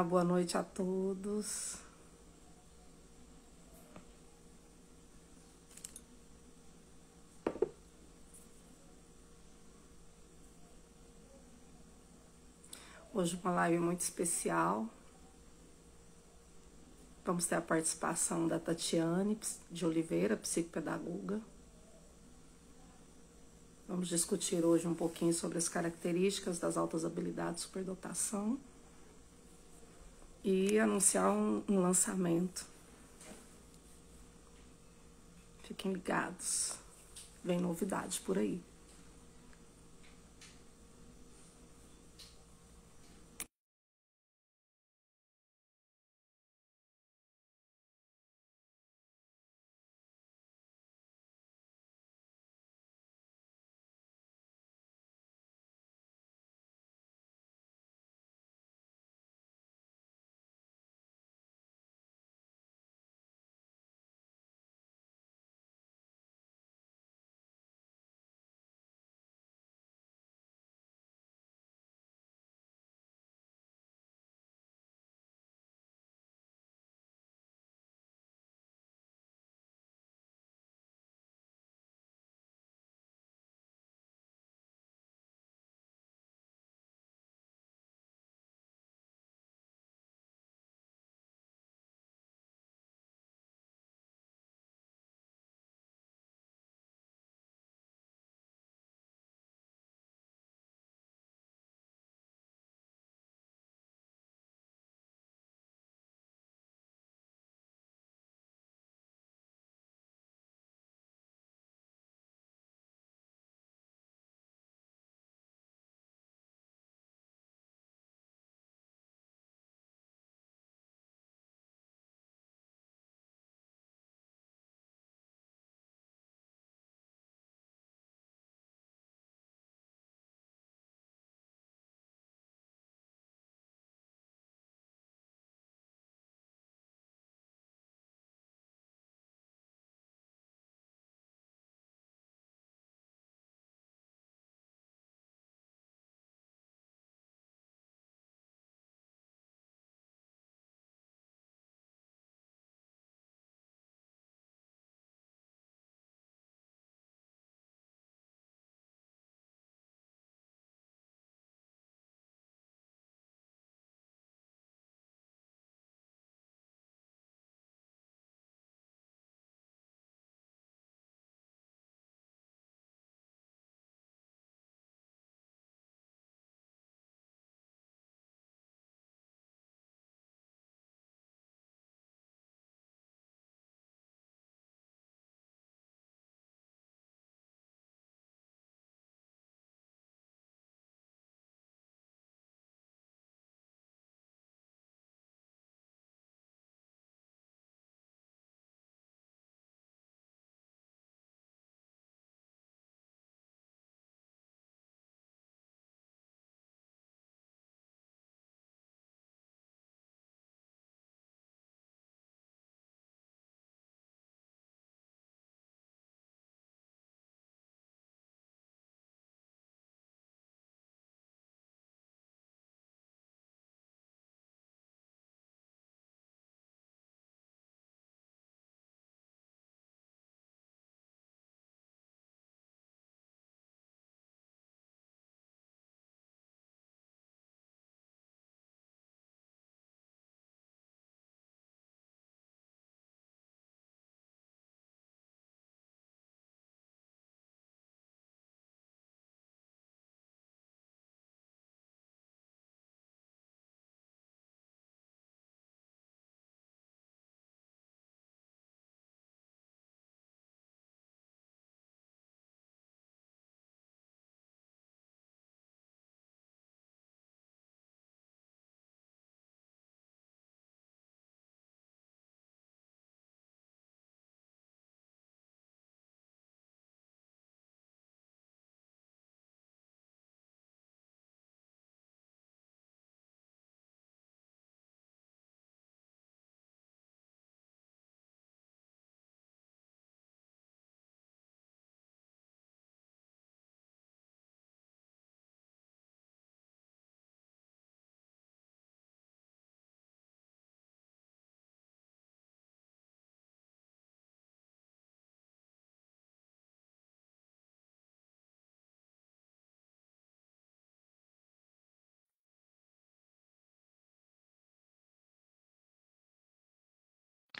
Boa noite a todos. Hoje uma live muito especial. Vamos ter a participação da Tatiane de Oliveira, psicopedagoga. Vamos discutir hoje um pouquinho sobre as características das altas habilidades de superdotação e anunciar um lançamento. Fiquem ligados, vem novidade por aí.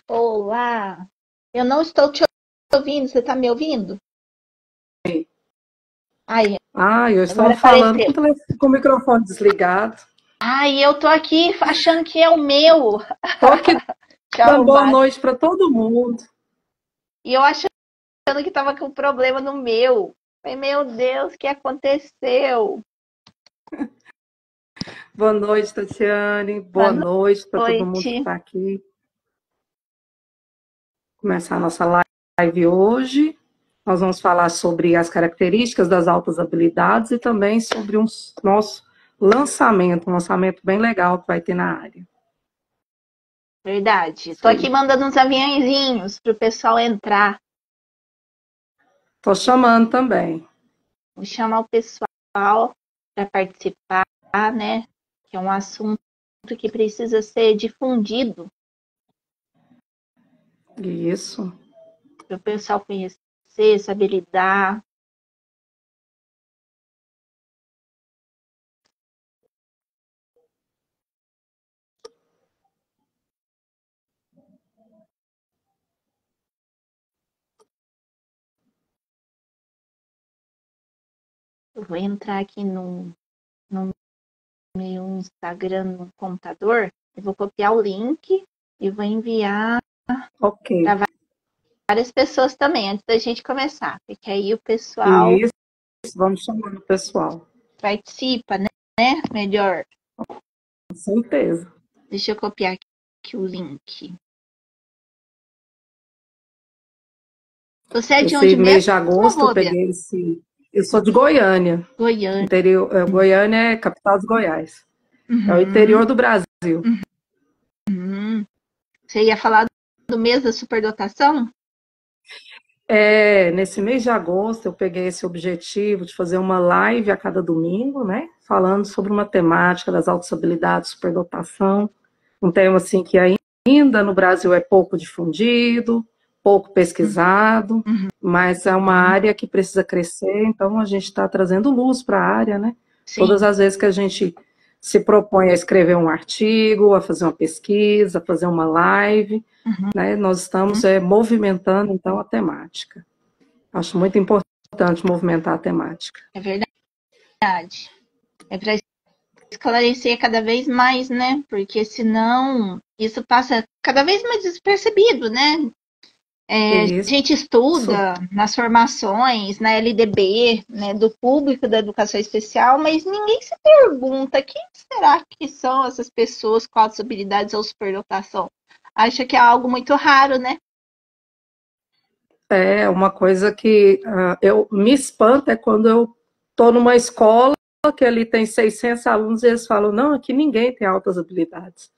Olá! Eu não estou te ouvindo, você está me ouvindo? Ai, Eu agora estou falando apareceu. com com o microfone desligado. Ai, eu tô aqui achando que é o meu. Estou aqui Que dando boa arrombado. noite para todo mundo. E eu achando que tava com problema no meu. Falei, meu Deus, o que aconteceu? Boa noite, Tatiane. Boa Boa noite para todo mundo que noite. está aqui. Começar a nossa live hoje. Nós vamos falar sobre as características das altas habilidades e também sobre nosso lançamento, um lançamento bem legal que vai ter na área. Verdade. Isso Tô aqui aí. mandando uns aviãozinhos pro pessoal entrar. Estou chamando também. Vou chamar o pessoal para participar, né? Que é um assunto que precisa ser difundido Isso. para o pessoal conhecer, saber lidar. Eu vou entrar aqui no meu Instagram no computador, eu vou copiar o link e vou enviar Ok. para várias pessoas também, antes da gente começar, porque aí o pessoal Isso. Vamos chamando o pessoal. participa, né? Melhor. Com certeza. Deixa eu copiar aqui o link. Você é de Esse onde mês mesmo, de agosto eu Rôbia? peguei esse. Eu sou de Goiânia. Goiânia. Interior, Goiânia é capital de Goiás. É o Uhum, interior do Brasil. uhum. Você ia falar do mês da superdotação? Nesse mês de agosto eu peguei esse objetivo de fazer uma live a cada domingo, né? Falando sobre uma temática das altas habilidades, superdotação. Um tema assim que ainda no Brasil é pouco difundido, pouco pesquisado, Uhum, mas é uma área que precisa crescer, então a gente está trazendo luz para a área, né? Todas sim. as vezes que a gente se propõe a escrever um artigo, a fazer uma pesquisa, a fazer uma live, Uhum, né? Nós estamos movimentando então a temática. Acho muito importante movimentar a temática. é verdade. É para esclarecer cada vez mais, né? Porque senão isso passa cada vez mais despercebido, né? A Isso. gente estuda nas formações, na LDB, né, do público da educação especial, mas ninguém se pergunta quem será que são essas pessoas com altas habilidades ou superdotação. Acha que é algo muito raro, né? É uma coisa que eu me espanta é quando eu estou numa escola que ali tem 600 alunos e eles falam, não, aqui ninguém tem altas habilidades,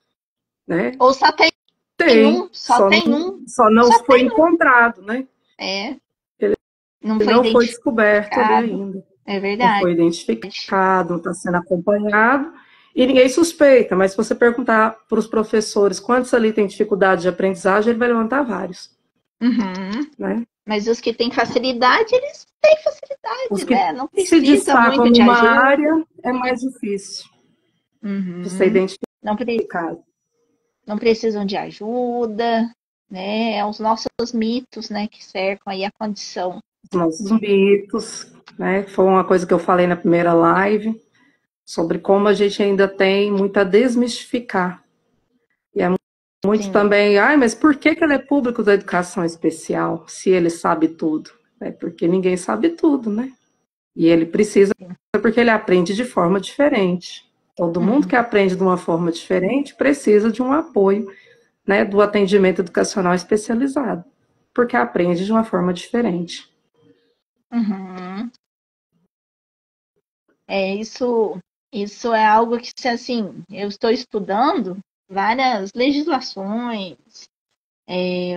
né? Ou só tem Tem, um, só tem um, só não só foi tem um. encontrado, né? É, Ele não foi não foi descoberto ali identificado. ainda, É não verdade. foi identificado, não está sendo acompanhado e ninguém suspeita, mas se você perguntar para os professores quantos ali têm dificuldade de aprendizagem, ele vai levantar vários, Uhum. né? Mas os que têm facilidade, eles têm Os facilidade, que né? Não se precisa destacam muito de numa ajuda. área é mais difícil de ser Uhum. Não, identificado. não precisam de ajuda, né? É os nossos mitos, né, que cercam aí a condição. Os nossos mitos, né? Foi uma coisa que eu falei na primeira live sobre como a gente ainda tem muito a desmistificar. E é muito Sim. também, mas por que ele é público da educação especial, se ele sabe tudo? É porque ninguém sabe tudo, né? E ele precisa, porque ele aprende de forma diferente. Todo mundo Uhum. que aprende de uma forma diferente precisa de um apoio, né, do atendimento educacional especializado, porque aprende de uma forma diferente. Uhum. Isso é algo que, assim, eu estou estudando várias legislações.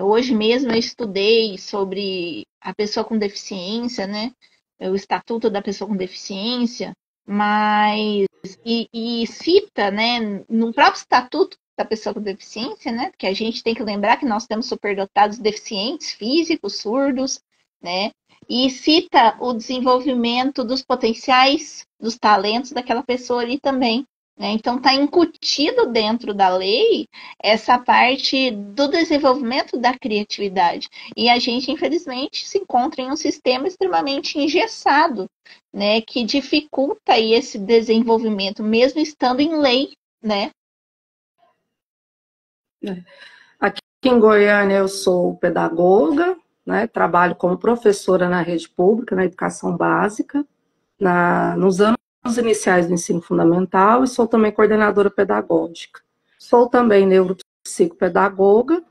Hoje mesmo eu estudei sobre a pessoa com deficiência, né? O Estatuto da Pessoa com Deficiência, mas e cita, né, no próprio Estatuto da Pessoa com Deficiência, né? Porque a gente tem que lembrar que nós temos superdotados deficientes físicos, surdos, né? E cita o desenvolvimento dos potenciais, dos talentos daquela pessoa ali também, né? Então, está incutido dentro da lei essa parte do desenvolvimento da criatividade. E a gente, infelizmente, se encontra em um sistema extremamente engessado, né? Que dificulta aí esse desenvolvimento, mesmo estando em lei, né? Aqui em Goiânia eu sou pedagoga, né? Trabalho como professora na rede pública, na educação básica, nos anos iniciais do ensino fundamental, e sou também coordenadora pedagógica. Sou também neuropsicopedagoga,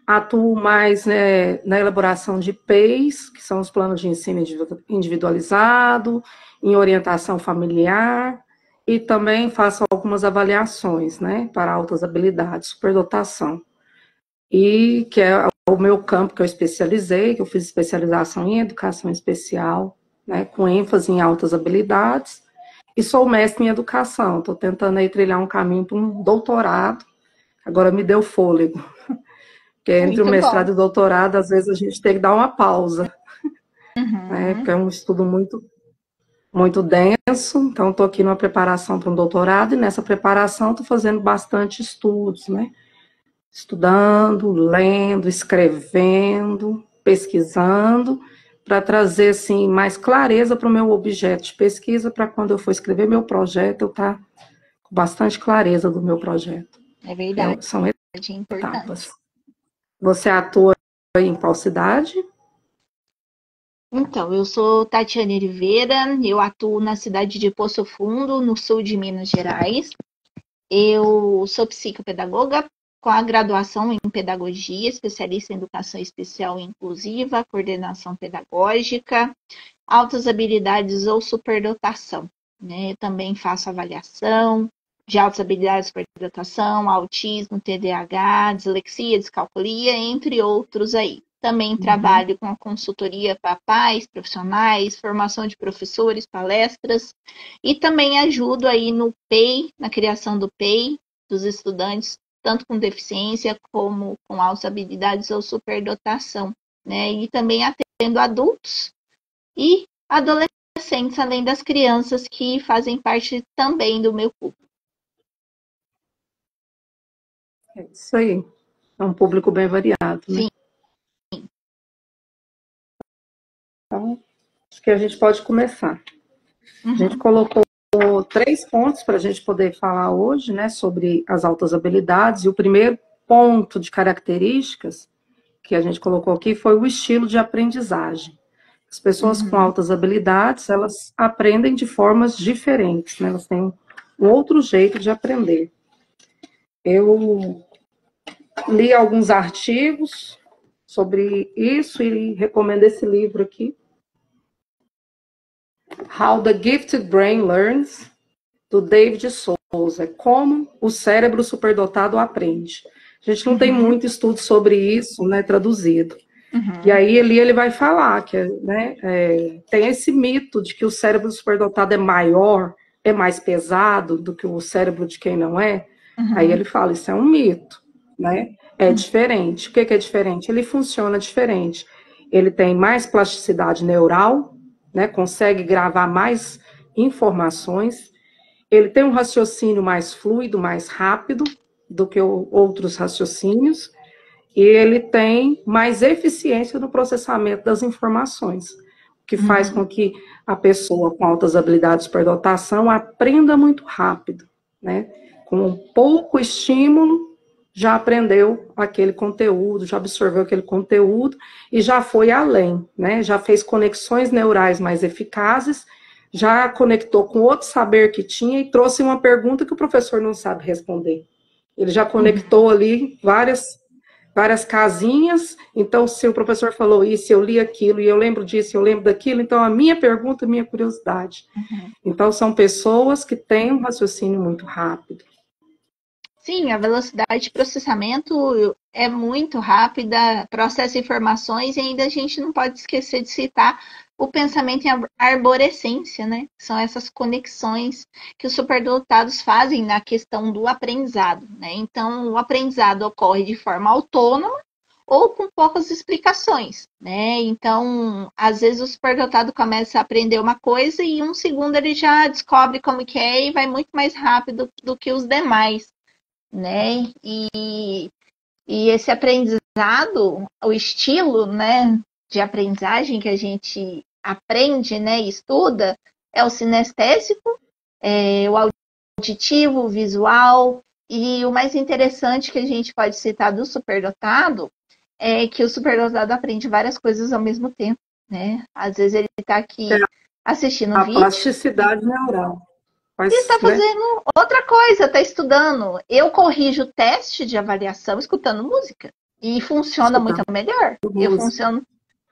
atuo mais, né, na elaboração de PEIs, que são os planos de ensino individualizado, em orientação familiar, e também faço algumas avaliações, né, para altas habilidades, superdotação. E que é o meu campo que eu especializei, que eu fiz especialização em educação especial, né, com ênfase em altas habilidades, e sou mestre em educação. Estou tentando aí trilhar um caminho para um doutorado, agora me deu fôlego, porque entre o mestrado e o doutorado, às vezes a gente tem que dar uma pausa, né, porque é um estudo muito denso, então estou aqui numa preparação para um doutorado, e nessa preparação estou fazendo bastante estudos, né, estudando, lendo, escrevendo, pesquisando, para trazer assim, mais clareza para o meu objeto de pesquisa, para quando eu for escrever meu projeto, eu estar com bastante clareza do meu projeto. É verdade. São importante. etapas. Você atua em qual cidade? Então, eu sou Tatiane Oliveira, eu atuo na cidade de Poço Fundo, no sul de Minas Gerais. Eu sou psicopedagoga com a graduação em pedagogia, especialista em educação especial e inclusiva, coordenação pedagógica, altas habilidades ou superdotação, né? Eu também faço avaliação de altas habilidades, superdotação, autismo, TDAH, dislexia, descalculia, entre outros aí. Também trabalho com a consultoria para pais, profissionais, formação de professores, palestras, e também ajudo aí no PEI, na criação do PEI dos estudantes, tanto com deficiência como com altas habilidades ou superdotação, né? E também atendo adultos e adolescentes, além das crianças que fazem parte também do meu público. É isso aí. É um público bem variado, né? Sim. Então, acho que a gente pode começar. A gente colocou 3 pontos para a gente poder falar hoje, né, sobre as altas habilidades, e o primeiro ponto de características que a gente colocou aqui foi o estilo de aprendizagem. As pessoas com altas habilidades, elas aprendem de formas diferentes, né? Elas têm um outro jeito de aprender. Eu li alguns artigos sobre isso e recomendo esse livro aqui, How the Gifted Brain Learns, do David Souza, como o cérebro superdotado aprende. A gente não tem muito estudo sobre isso, né, traduzido. E aí ele vai falar que, né, tem esse mito de que o cérebro superdotado é maior, é mais pesado do que o cérebro de quem não é. Aí ele fala, isso é um mito, né? É diferente. O que é diferente? Ele funciona diferente. Ele tem mais plasticidade neural, né, consegue gravar mais informações. Ele tem um raciocínio mais fluido, mais rápido do que outros raciocínios. E ele tem mais eficiência no processamento das informações, o que faz com que a pessoa com altas habilidades de superdotação aprenda muito rápido, né? Com pouco estímulo, já aprendeu aquele conteúdo, já absorveu aquele conteúdo e já foi além, né? Já fez conexões neurais mais eficazes, já conectou com outro saber que tinha e trouxe uma pergunta que o professor não sabe responder. Ele já conectou ali várias casinhas, então se o professor falou isso, eu li aquilo, e eu lembro disso, eu lembro daquilo, então a minha pergunta, a minha curiosidade. Então são pessoas que têm um raciocínio muito rápido. Sim, a velocidade de processamento é muito rápida, processa informações, e ainda a gente não pode esquecer de citar o pensamento em arborescência, né? São essas conexões que os superdotados fazem na questão do aprendizado, né? Então, o aprendizado ocorre de forma autônoma ou com poucas explicações, né? Então, às vezes o superdotado começa a aprender uma coisa e em um segundo ele já descobre como que é e vai muito mais rápido do que os demais, né? E esse aprendizado, o estilo, né, de aprendizagem que a gente aprende, né, e estuda, é o sinestésico, o auditivo, o visual, e o mais interessante que a gente pode citar do superdotado é que o superdotado aprende várias coisas ao mesmo tempo, né? Às vezes ele está É aqui assistindo um a vídeo plasticidade neural. e Mas, está né? fazendo outra coisa, está estudando. Eu corrijo teste de avaliação escutando música e funciona muito Escutando melhor. música.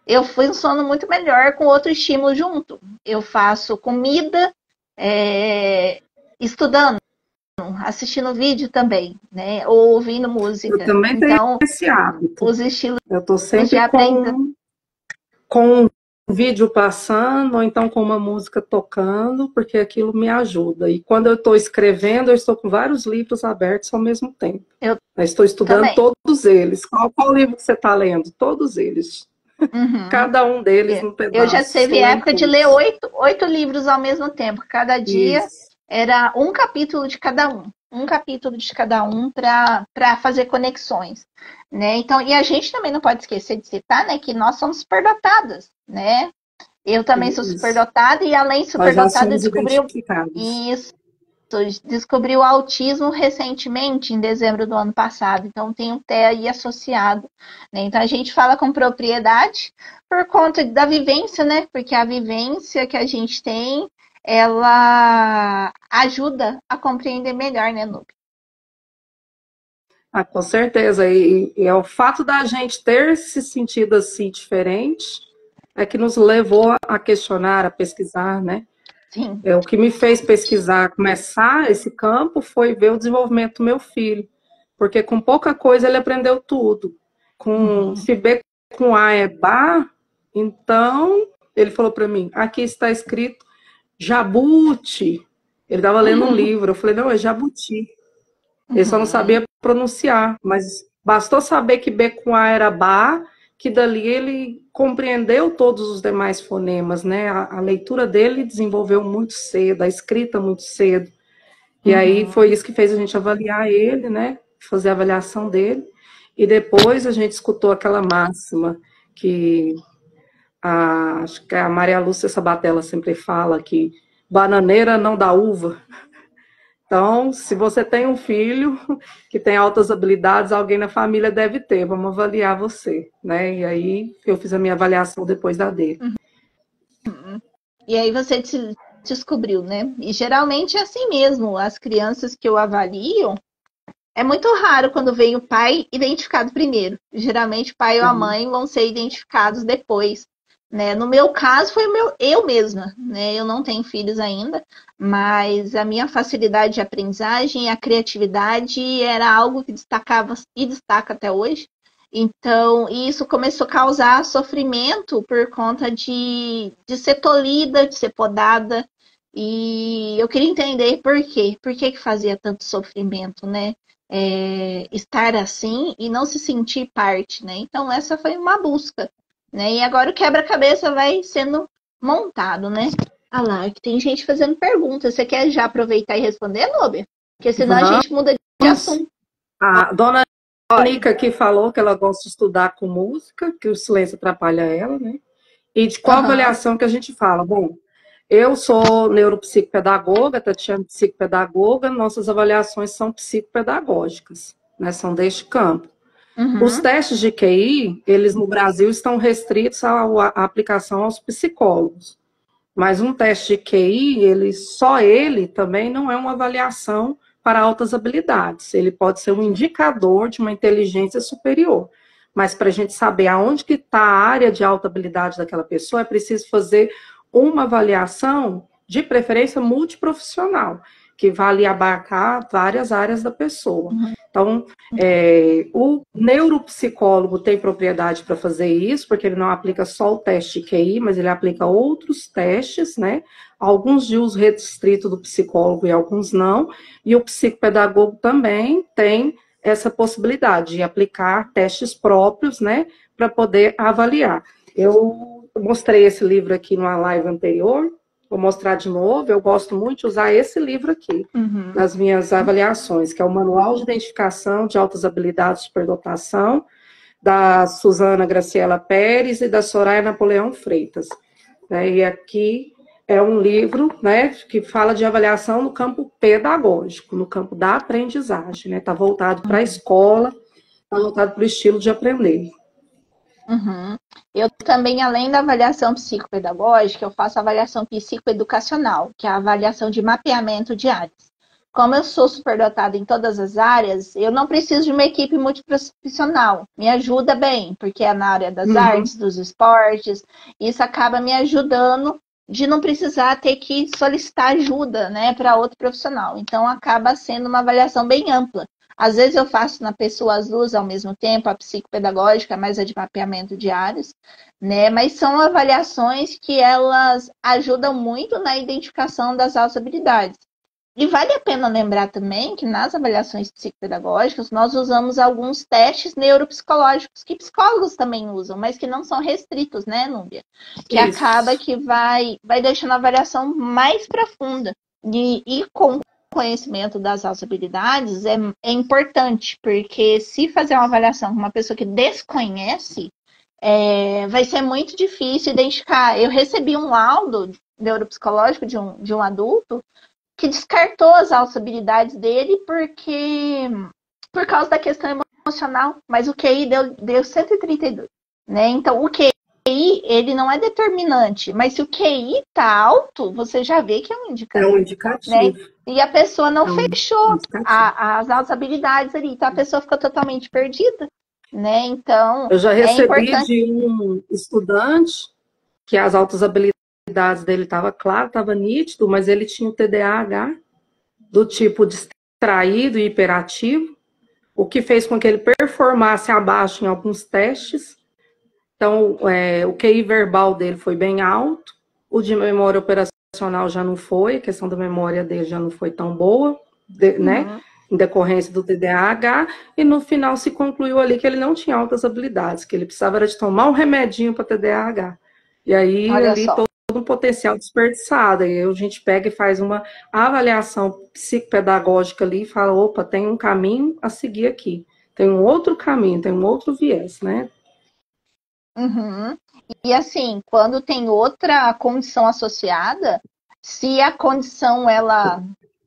Eu funciono muito melhor com outro estímulo junto. Eu faço comida, estudando, assistindo vídeo também, né? Ou ouvindo Eu música. também tenho Então, esse hábito. os estilos Eu estou de sempre aprendizagem. com um vídeo passando, ou então com uma música tocando, porque aquilo me ajuda. E quando eu estou escrevendo, eu estou com vários livros abertos ao mesmo tempo. Eu Eu estou estudando também. todos eles. Qual livro que você está lendo? Todos eles. Uhum. Cada um deles num Eu já pedaço. teve Estou lendo época de ler todos. oito livros ao mesmo tempo. Cada dia Isso. era um capítulo de cada um. Um capítulo de cada um para fazer conexões. Né? Então, e a gente também não pode esquecer de citar, né, que nós somos superdotadas, né? Eu também sou Isso. superdotada e além de Nós já superdotada, eu somos descobri identificados. isso, descobri o autismo recentemente, em dezembro do ano passado. Então, tem um TEA aí associado. Né? Então, a gente fala com propriedade por conta da vivência, né? Porque a vivência que a gente tem, ela ajuda a compreender melhor, né, Nube? Ah, com certeza. E é o fato da gente ter se sentido assim diferente é que nos levou a questionar, a pesquisar, né? Sim. O que me fez pesquisar, começar esse campo, foi ver o desenvolvimento do meu filho. Porque com pouca coisa ele aprendeu tudo. Se B com A é bar, então ele falou para mim, aqui está escrito jabuti. Ele estava lendo um livro. Eu falei, não, é jabuti. Ele só não sabia pronunciar, mas bastou saber que B com A era Bá, que dali ele compreendeu todos os demais fonemas, né? A leitura dele desenvolveu muito cedo, a escrita muito cedo. E aí foi isso que fez a gente avaliar ele, né? Fazer a avaliação dele. E depois a gente escutou aquela máxima que acho que a Maria Lúcia Sabatella sempre fala, que bananeira não dá uva. Então, se você tem um filho que tem altas habilidades, alguém na família deve ter. Vamos avaliar você, né? E aí eu fiz a minha avaliação depois da dele. E aí você descobriu, né? E geralmente é assim mesmo. As crianças que eu avalio, é muito raro quando vem o pai identificado primeiro. Geralmente o pai ou a Uhum. mãe vão ser identificados depois. Né? No meu caso, foi eu mesma. Né? Eu não tenho filhos ainda, mas a minha facilidade de aprendizagem e a criatividade era algo que destacava e destaca até hoje. Então, isso começou a causar sofrimento por conta de ser tolhida, de ser podada. E eu queria entender por quê. Por que fazia tanto sofrimento, né? Estar assim e não se sentir parte, né? Então essa foi uma busca, né? E agora o quebra-cabeça vai sendo montado, né? Ah lá, que tem gente fazendo perguntas. Você quer já aproveitar e responder, Nobia? Porque senão a gente muda de assunto. A dona Nica aqui falou que ela gosta de estudar com música, que o silêncio atrapalha ela, né? E de qual avaliação que a gente fala? Bom, eu sou neuropsicopedagoga, Tatiana psicopedagoga, nossas avaliações são psicopedagógicas, né? São deste campo. Os testes de QI, eles no Brasil estão restritos à aplicação aos psicólogos. Mas um teste de QI, só ele também não é uma avaliação para altas habilidades. Ele pode ser um indicador de uma inteligência superior. Mas para a gente saber aonde que está a área de alta habilidade daquela pessoa, é preciso fazer uma avaliação, de preferência multiprofissional, que vale abarcar várias áreas da pessoa. Então, o neuropsicólogo tem propriedade para fazer isso, porque ele não aplica só o teste de QI, mas ele aplica outros testes, né? Alguns de uso restrito do psicólogo e alguns não. E o psicopedagogo também tem essa possibilidade de aplicar testes próprios, né, para poder avaliar. Eu mostrei esse livro aqui numa live anterior, vou mostrar de novo. Eu gosto muito de usar esse livro aqui nas minhas avaliações, que é o Manual de Identificação de Altas Habilidades de Superdotação, da Suzana Graciela Pérez e da Soraya Napoleão Freitas. E aqui é um livro, né, que fala de avaliação no campo pedagógico, no campo da aprendizagem, né? Está voltado para a escola, está voltado para o estilo de aprender. Eu também, além da avaliação psicopedagógica, eu faço avaliação psicoeducacional, que é a avaliação de mapeamento de áreas. Como eu sou superdotada em todas as áreas, eu não preciso de uma equipe multiprofissional. Me ajuda bem, porque é na área das artes, dos esportes. Isso acaba me ajudando de não precisar ter que solicitar ajuda, né, para outro profissional. Então, acaba sendo uma avaliação bem ampla. Às vezes eu faço na pessoa as duas ao mesmo tempo, a psicopedagógica, mais a de mapeamento de áreas, né? Mas são avaliações que elas ajudam muito na identificação das altas habilidades. E vale a pena lembrar também que nas avaliações psicopedagógicas nós usamos alguns testes neuropsicológicos que psicólogos também usam, mas que não são restritos, né, Núbia? Que acaba que vai deixando a avaliação mais profunda. E com conhecimento das altas habilidades é importante, porque se fazer uma avaliação com uma pessoa que desconhece, vai ser muito difícil identificar. Eu recebi um laudo neuropsicológico de um adulto que descartou as altas habilidades dele por causa da questão emocional, mas o QI deu 132, né? Então, o QI, ele não é determinante, mas se o QI tá alto, você já vê que é um indicativo. É um indicativo. Né? E a pessoa não fechou as altas habilidades ali, então a pessoa ficou totalmente perdida, né? Então, eu já recebi de um estudante que as altas habilidades dele estava claro, estava nítido, mas ele tinha o TDAH do tipo distraído e hiperativo, o que fez com que ele performasse abaixo em alguns testes. Então, o QI verbal dele foi bem alto, o de memória operacional já não foi, a questão da memória dele já não foi tão boa, né? Em decorrência do TDAH, e no final se concluiu ali que ele não tinha altas habilidades, que ele precisava era de tomar um remedinho para TDAH. E aí, ali, todo um potencial desperdiçado. E aí a gente pega e faz uma avaliação psicopedagógica ali e fala, opa, tem um caminho a seguir aqui. Tem um outro caminho, tem um outro viés, né? E assim, quando tem outra condição associada, se a condição ela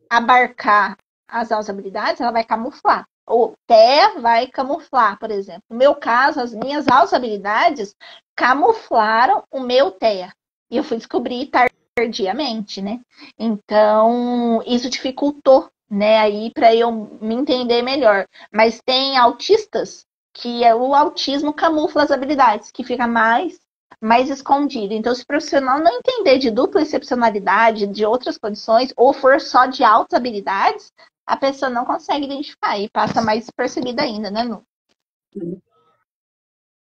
abarcar as altas habilidades, ela vai camuflar. O TEA vai camuflar, por exemplo. No meu caso, as minhas altas habilidades camuflaram o meu TEA. E eu fui descobrir tardiamente, né? Então, isso dificultou, né, aí para eu me entender melhor. Mas tem autistas que o autismo camufla as habilidades, que fica mais escondido. Então, se o profissional não entender de dupla excepcionalidade, de outras condições, ou for só de altas habilidades, a pessoa não consegue identificar e passa mais despercebida ainda, né, Nu?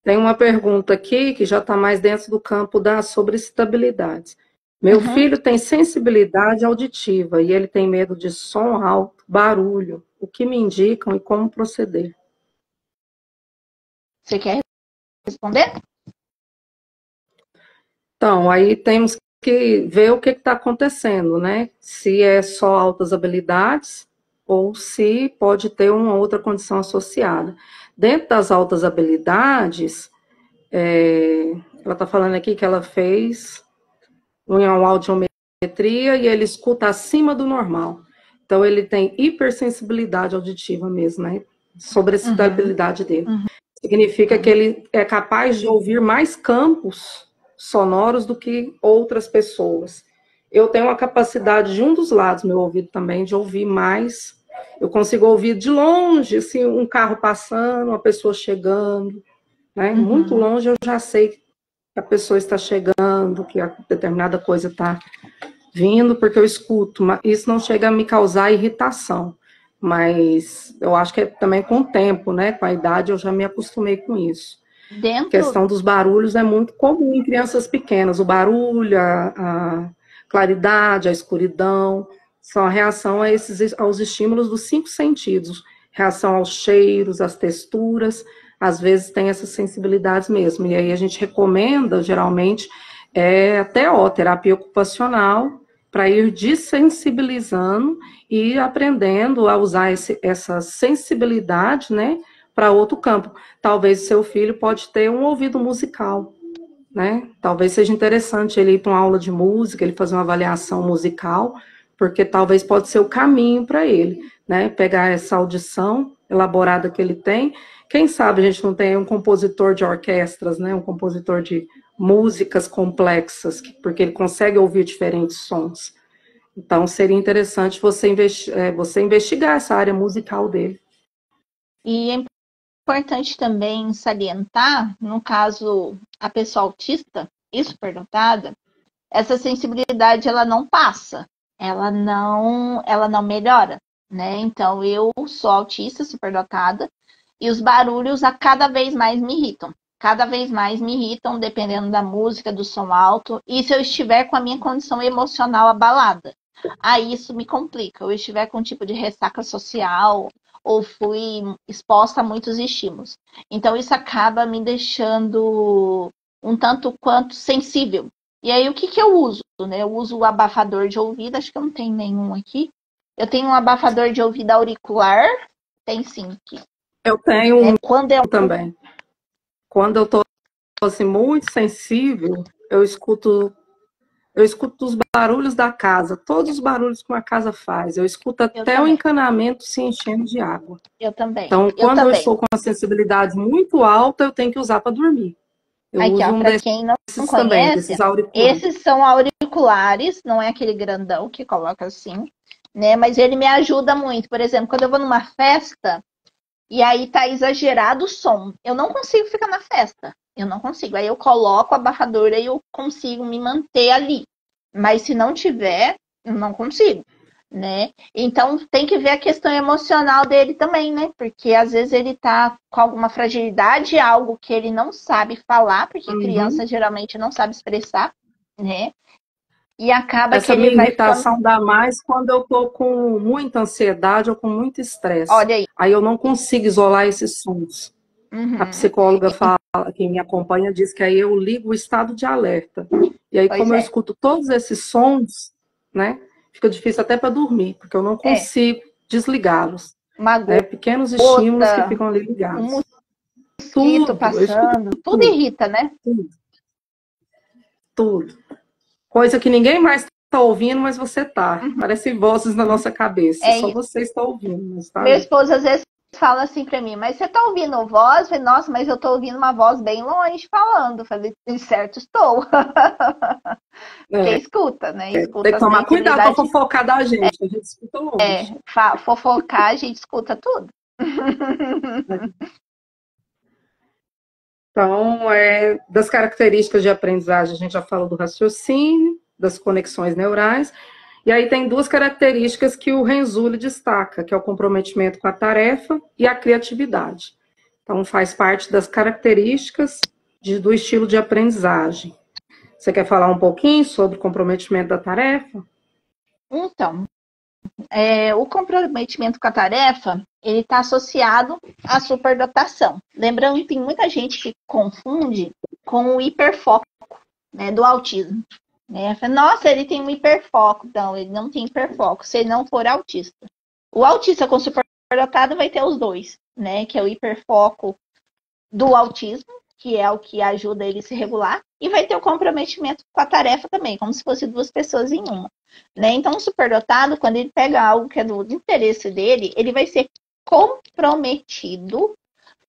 Tem uma pergunta aqui que já está mais dentro do campo das sobrecitabilidades. Meu filho tem sensibilidade auditiva e ele tem medo de som alto, barulho. O que me indicam e como proceder? Você quer responder? Então, aí temos que ver o que está acontecendo, né? Se é só altas habilidades ou se pode ter uma outra condição associada. Dentro das altas habilidades, ela está falando aqui que ela fez uma audiometria e ele escuta acima do normal. Então, ele tem hipersensibilidade auditiva mesmo, né? Sobrecitabilidade dele. Significa que ele é capaz de ouvir mais campos sonoros do que outras pessoas. Eu tenho a capacidade de um dos lados, meu ouvido também, de ouvir mais. Eu consigo ouvir de longe, assim, um carro passando, uma pessoa chegando, né? Muito longe eu já sei que a pessoa está chegando, que a determinada coisa está vindo, porque eu escuto. Mas isso não chega a me causar irritação, mas eu acho que é também com o tempo, né? Com a idade eu já me acostumei com isso. A questão dos barulhos é muito comum em crianças pequenas. O barulho, a claridade, a escuridão, são a reação aos estímulos dos 5 sentidos. reação aos cheiros, às texturas, às vezes tem essas sensibilidades mesmo. E aí a gente recomenda, geralmente, a TO, terapia ocupacional, para ir desensibilizando e aprendendo a usar essa sensibilidade, né, para outro campo. Talvez seu filho pode ter um ouvido musical, né? Talvez seja interessante ele ir para uma aula de música, ele fazer uma avaliação musical, porque talvez pode ser o caminho para ele, né? Pegar essa audição elaborada que ele tem. Quem sabe a gente não tem um compositor de orquestras, né? Um compositor de músicas complexas, porque ele consegue ouvir diferentes sons. Então, seria interessante você investigar essa área musical dele. E é importante também salientar, no caso, a pessoa autista e superdotada, essa sensibilidade ela não passa, ela não melhora, né? Então, eu sou autista, superdotada, e os barulhos a cada vez mais me irritam. Cada vez mais me irritam, dependendo da música, do som alto, e se eu estiver com a minha condição emocional abalada. Aí isso me complica. Ou estiver com um tipo de ressaca social, ou fui exposta a muitos estímulos. Então, isso acaba me deixando um tanto quanto sensível. E aí, o que eu uso? Né? Eu uso o abafador de ouvido, acho que eu não tenho nenhum aqui. Eu tenho um abafador de ouvido auricular, tem sim aqui. Eu tenho um também. Quando eu estou assim, muito sensível, eu escuto os barulhos da casa, todos os barulhos que uma casa faz. Eu escuto até o encanamento se enchendo de água. Eu também. Então, quando eu estou com uma sensibilidade muito alta, eu tenho que usar para dormir. Eu aqui, uso para quem não conhece, esses são auriculares, não é aquele grandão que coloca assim, né? Mas ele me ajuda muito. Por exemplo, quando eu vou numa festa e aí tá exagerado o som, eu não consigo ficar na festa. Eu não consigo. Aí eu coloco o abafador e eu consigo me manter ali. Mas se não tiver, eu não consigo, né? Então tem que ver a questão emocional dele também, né? Porque às vezes ele tá com alguma fragilidade, algo que ele não sabe falar, porque criança geralmente não sabe expressar, né? E acaba essa que ele minha irritação dá mais quando eu tô com muita ansiedade ou com muito estresse. Olha aí. Aí eu não consigo isolar esses sons. A psicóloga fala, quem me acompanha, diz que aí eu ligo o estado de alerta. E aí, como eu escuto todos esses sons, né, fica difícil até para dormir, porque eu não consigo desligá-los. Né, pequenos estímulos que ficam ali ligados. Tudo passando, tudo irrita, né? Tudo. Coisa que ninguém mais está ouvindo, mas você está. Parece vozes na nossa cabeça. Só você está ouvindo. Mas tá meu esposo às vezes fala assim para mim, mas você tá ouvindo voz? Eu falei, nossa, mas eu tô ouvindo uma voz bem longe falando. Eu falei, certo, estou. Porque escuta, né? Escuta tem que tomar cuidado para fofocar da gente. A gente escuta longe. Fofocar, a gente escuta tudo. Então, das características de aprendizagem, a gente já falou do raciocínio, das conexões neurais. E aí tem duas características que o Renzulli destaca, que é o comprometimento com a tarefa e a criatividade. Então, faz parte das características do estilo de aprendizagem. Você quer falar um pouquinho sobre o comprometimento da tarefa? Então, o comprometimento com a tarefa, ele está associado à superdotação. Lembrando que tem muita gente que confunde com o hiperfoco, né, do autismo. Nossa, ele tem um hiperfoco. Não, ele não tem hiperfoco, se ele não for autista. O autista com superdotado vai ter os dois, né? Que é o hiperfoco do autismo, que é o que ajuda ele a se regular, e vai ter o comprometimento com a tarefa também, como se fosse duas pessoas em uma. Né? Então, o superdotado, quando ele pega algo que é do interesse dele, ele vai ser comprometido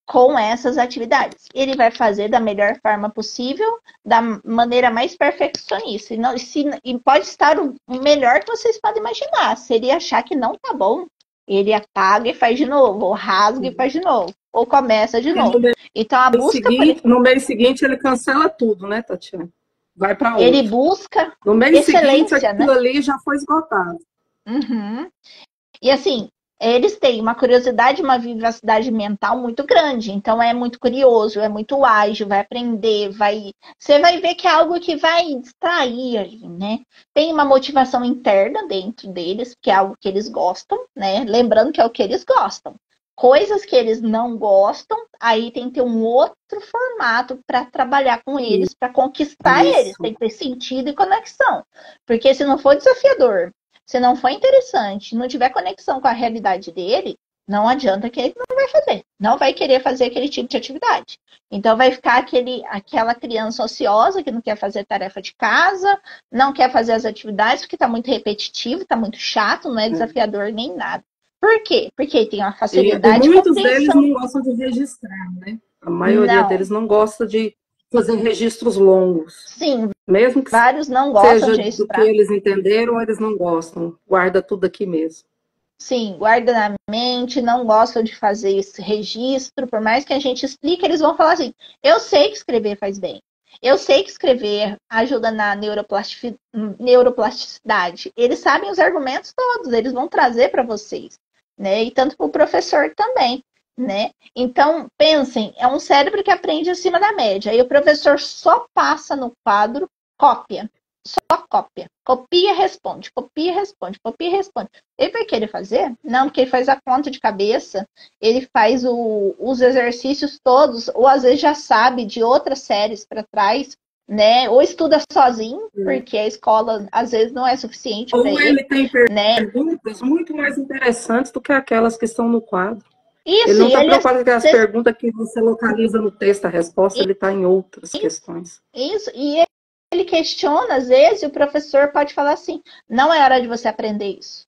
com essas atividades. Ele vai fazer da melhor forma possível, da maneira mais perfeccionista. E pode estar o melhor que vocês podem imaginar. Se ele achar que não tá bom, ele apaga e faz de novo, ou rasga e faz de novo, ou começa de novo. Então, a busca... No mês seguinte, ele cancela tudo, né, Tatiana? Vai para outro. Ele busca no mês excelência, seguinte, aquilo ali já foi esgotado. E assim, eles têm uma curiosidade, uma vivacidade mental muito grande. Então, é muito curioso, é muito ágil, vai aprender, você vai ver que é algo que vai distrair ali, né? Tem uma motivação interna dentro deles, que é algo que eles gostam, né? Lembrando que é o que eles gostam. coisas que eles não gostam, aí tem que ter um outro formato para trabalhar com eles, para conquistar eles. Isso. Tem que ter sentido e conexão. Porque se não for desafiador, se não for interessante, não tiver conexão com a realidade dele, não adianta que ele não vai fazer. Não vai querer fazer aquele tipo de atividade. Então vai ficar aquela criança ociosa que não quer fazer tarefa de casa, não quer fazer as atividades porque está muito repetitivo, está muito chato, não é desafiador nem nada. Por quê? Porque tem uma E facilidade de muitos deles compreensão. não gostam de registrar, né? A maioria Não. deles não gosta de fazer registros longos. Sim, Mesmo que vários não gostam seja de do que registrar. eles entenderam, eles não gostam. Guarda tudo aqui mesmo. Sim, guarda na mente, não gostam de fazer esse registro, por mais que a gente explique, eles vão falar assim: eu sei que escrever faz bem. Eu sei que escrever ajuda na neuroplasticidade. Eles sabem os argumentos todos, eles vão trazer para vocês, né? E tanto para o professor também, né? Então, pensem, é um cérebro que aprende acima da média. E o professor só passa no quadro cópia. Só cópia. Copia, responde, copia, responde, copia, responde. Ele vai querer fazer? Não, porque ele faz a conta de cabeça, ele faz os exercícios todos, ou às vezes já sabe de outras séries para trás, né? Ou estuda sozinho, porque a escola às vezes não é suficiente para Ou ele, ele tem né? perguntas muito mais interessantes do que aquelas que estão no quadro. Ele Isso, não e está ele preocupado com as perguntas que você localiza no texto, a resposta ele está em outras questões. isso, e ele questiona, às vezes, e o professor pode falar assim: não é hora de você aprender isso.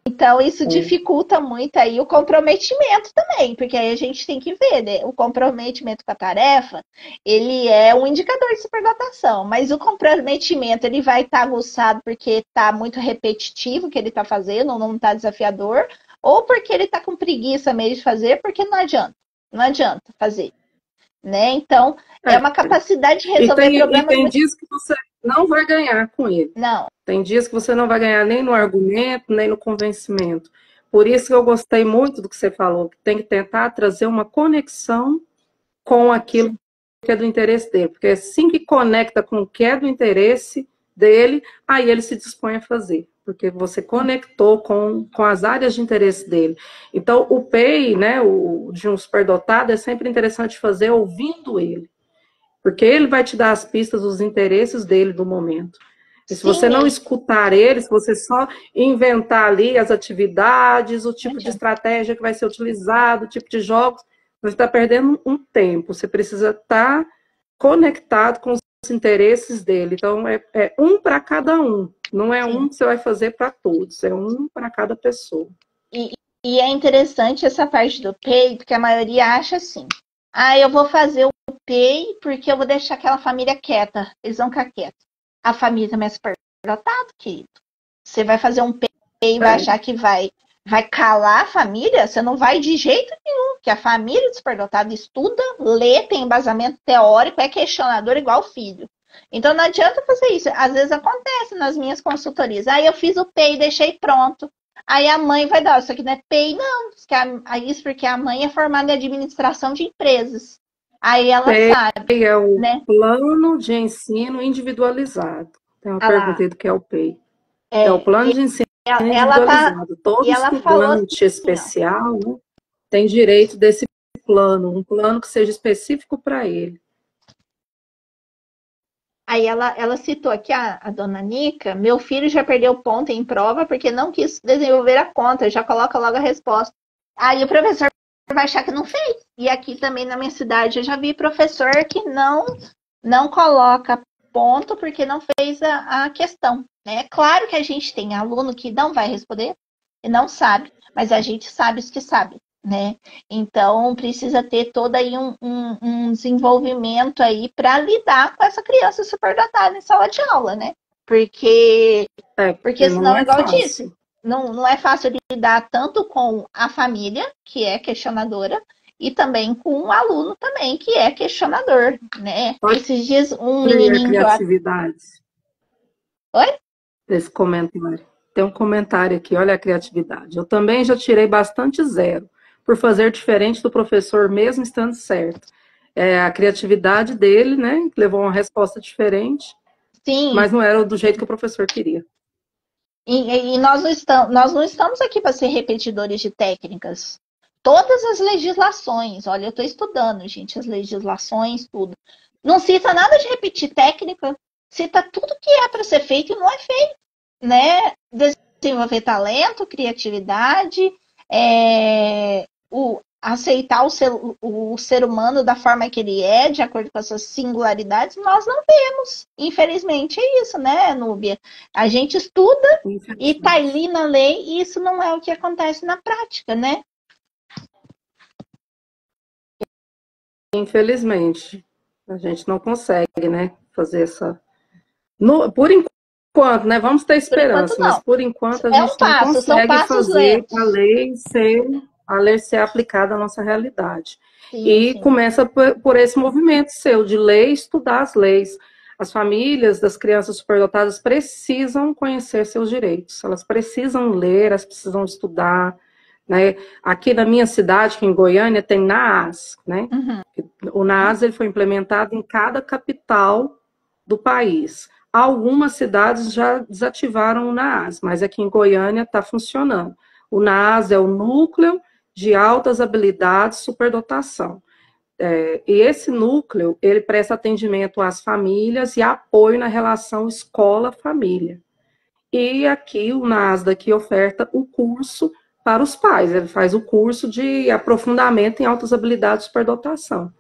Então, isso dificulta muito aí o comprometimento também, porque aí a gente tem que ver, né? O comprometimento com a tarefa, ele é um indicador de superdotação, mas o comprometimento, ele vai estar aguçado porque está muito repetitivo o que ele está fazendo, não está desafiador, ou porque ele está com preguiça mesmo de fazer, porque não adianta fazer, né? Então, é uma capacidade de resolver E problemas tem muito... dias que você não vai ganhar com ele. Não. Tem dias que você não vai ganhar nem no argumento, nem no convencimento. Por isso que eu gostei muito do que você falou, que tem que tentar trazer uma conexão com aquilo que é do interesse dele. Porque assim que conecta com o que é do interesse dele, aí ele se dispõe a fazer. Porque você conectou com as áreas de interesse dele. Então, o PEI, né, de um superdotado, é sempre interessante fazer ouvindo ele. Porque ele vai te dar as pistas dos interesses dele do momento. E se você não escutar ele, se você só inventar ali as atividades, o tipo de estratégia que vai ser utilizado, o tipo de jogos, você está perdendo um tempo. Você precisa estar conectado com os interesses dele. Então, é um para cada um. Não é um que você vai fazer para todos, é um para cada pessoa. E é interessante essa parte do PEI, porque a maioria acha assim: ah, eu vou fazer o PEI porque eu vou deixar aquela família quieta, eles vão ficar quietos. A família também é superdotada, querido. Você vai fazer um PEI e vai achar que vai calar a família? Você não vai de jeito nenhum, que a família do superdotado estuda, lê, tem embasamento teórico, é questionador igual o filho. Então não adianta fazer isso. Às vezes acontece nas minhas consultorias. Aí eu fiz o PEI e deixei pronto. Aí a mãe vai dar, isso aqui não é PEI, não. Isso porque a mãe é formada em administração de empresas. Aí ela sabe. É o Né? plano de ensino individualizado. Tem uma pergunta aí do que é o PEI. É o plano de ensino individualizado. Todo ela falou estudante assim, especial, né, tem direito desse plano, um plano que seja específico para ele. Aí ela citou aqui a dona Nica: meu filho já perdeu ponto em prova porque não quis desenvolver a conta, já coloca logo a resposta. Aí o professor vai achar que não fez. E aqui também na minha cidade eu já vi professor que não coloca ponto porque não fez a questão. É claro que a gente tem aluno que não vai responder e não sabe, mas a gente sabe os que sabem. Né? Então precisa ter todo aí um desenvolvimento aí para lidar com essa criança superdotada em sala de aula, né? Porque senão, igual eu disse, não é fácil lidar tanto com a família, que é questionadora, e também com o aluno também, que é questionador, né? Esses dias um menininho... criatividade. Oi? Esse comentário. Tem um comentário aqui, olha a criatividade. Eu também já tirei bastante zero por fazer diferente do professor, mesmo estando certo. É a criatividade dele, né? Levou uma resposta diferente. Sim. Mas não era do jeito que o professor queria. E nós não estamos aqui para ser repetidores de técnicas. todas as legislações. Olha, eu estou estudando, gente, as legislações, tudo. Não cita nada de repetir técnica, cita tudo que é para ser feito e não é feito, né? Desenvolver talento, criatividade, aceitar o ser humano da forma que ele é, de acordo com as suas singularidades, nós não vemos. Infelizmente é isso, né, Núbia? A gente estuda e tá ali na lei e isso não é o que acontece na prática, né? Infelizmente, a gente não consegue, né, fazer essa... Por enquanto, né, vamos ter esperança, mas por enquanto a gente não consegue fazer a lei ser aplicada à nossa realidade. Sim. Começa por esse movimento seu, de ler e estudar as leis. As famílias das crianças superdotadas precisam conhecer seus direitos, elas precisam ler, elas precisam estudar, né? Aqui na minha cidade, que em Goiânia, tem NAAS, né? O NAAS ele foi implementado em cada capital do país. Algumas cidades já desativaram o NAAS, mas aqui em Goiânia está funcionando. O NAAS é o Núcleo de Altas Habilidades Superdotação. E esse núcleo, ele presta atendimento às famílias e apoio na relação escola-família. E aqui, o NAAS daqui oferta o curso para os pais, ele faz o curso de aprofundamento em altas habilidades de superdotação,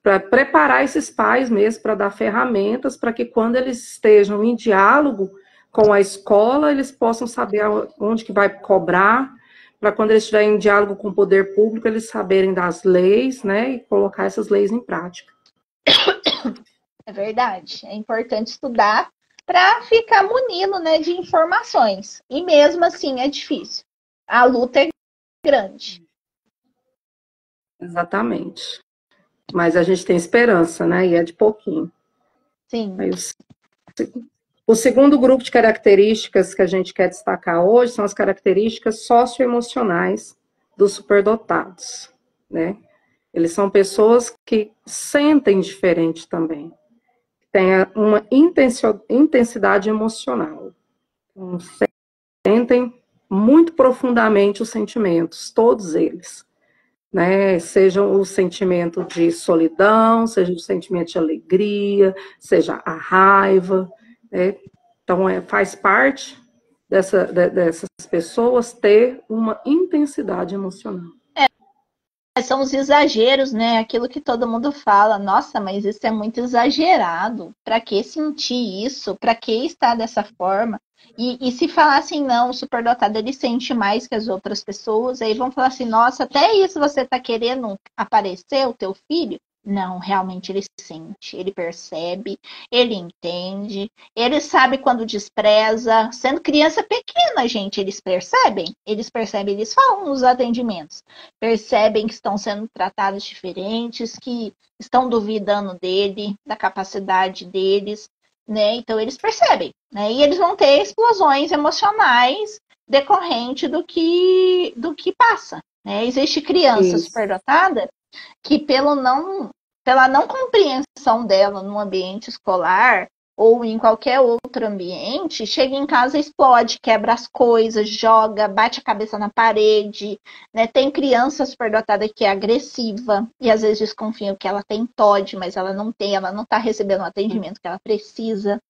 para preparar esses pais mesmo, para dar ferramentas, para que quando eles estejam em diálogo com a escola, eles possam saber onde que vai cobrar, para quando eles estiverem em diálogo com o poder público, eles saberem das leis, né, e colocar essas leis em prática. É verdade, é importante estudar para ficar munido, né, de informações, e mesmo assim é difícil. A luta é grande. Exatamente. Mas a gente tem esperança, né? E é de pouquinho. Sim. Aí, o segundo grupo de características que a gente quer destacar hoje são as características socioemocionais dos superdotados, né? Eles são pessoas que sentem diferente também. Tem uma intensidade emocional. Então, sentem muito profundamente os sentimentos, todos eles. Né, seja o sentimento de solidão, seja o sentimento de alegria, seja a raiva, né? Então faz parte dessas pessoas ter uma intensidade emocional. São os exageros, né? Aquilo que todo mundo fala, nossa, mas isso é muito exagerado. Para que sentir isso? Para que estar dessa forma? E se falar assim, não, o superdotado ele sente mais que as outras pessoas, aí vão falar assim, nossa, até isso você tá querendo aparecer, o teu filho? Não, realmente ele sente, ele percebe, ele entende, ele sabe quando despreza. Sendo criança pequena, gente, eles percebem, eles falam nos atendimentos, percebem que estão sendo tratados diferentes, que estão duvidando dele, da capacidade deles, né? Então eles percebem, né? E eles vão ter explosões emocionais decorrente do que passa, né? Existe criança superdotada que pela não compreensão dela no ambiente escolar ou em qualquer outro ambiente, chega em casa, explode, quebra as coisas, joga, bate a cabeça na parede, né? Tem criança superdotada que é agressiva e às vezes desconfiam que ela tem TOD, mas ela não tem, ela não está recebendo o atendimento que ela precisa,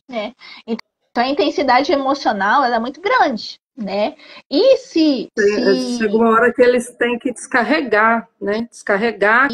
né? Então a intensidade emocional ela é muito grande, né? E se chega uma hora que eles têm que descarregar, né? Descarregar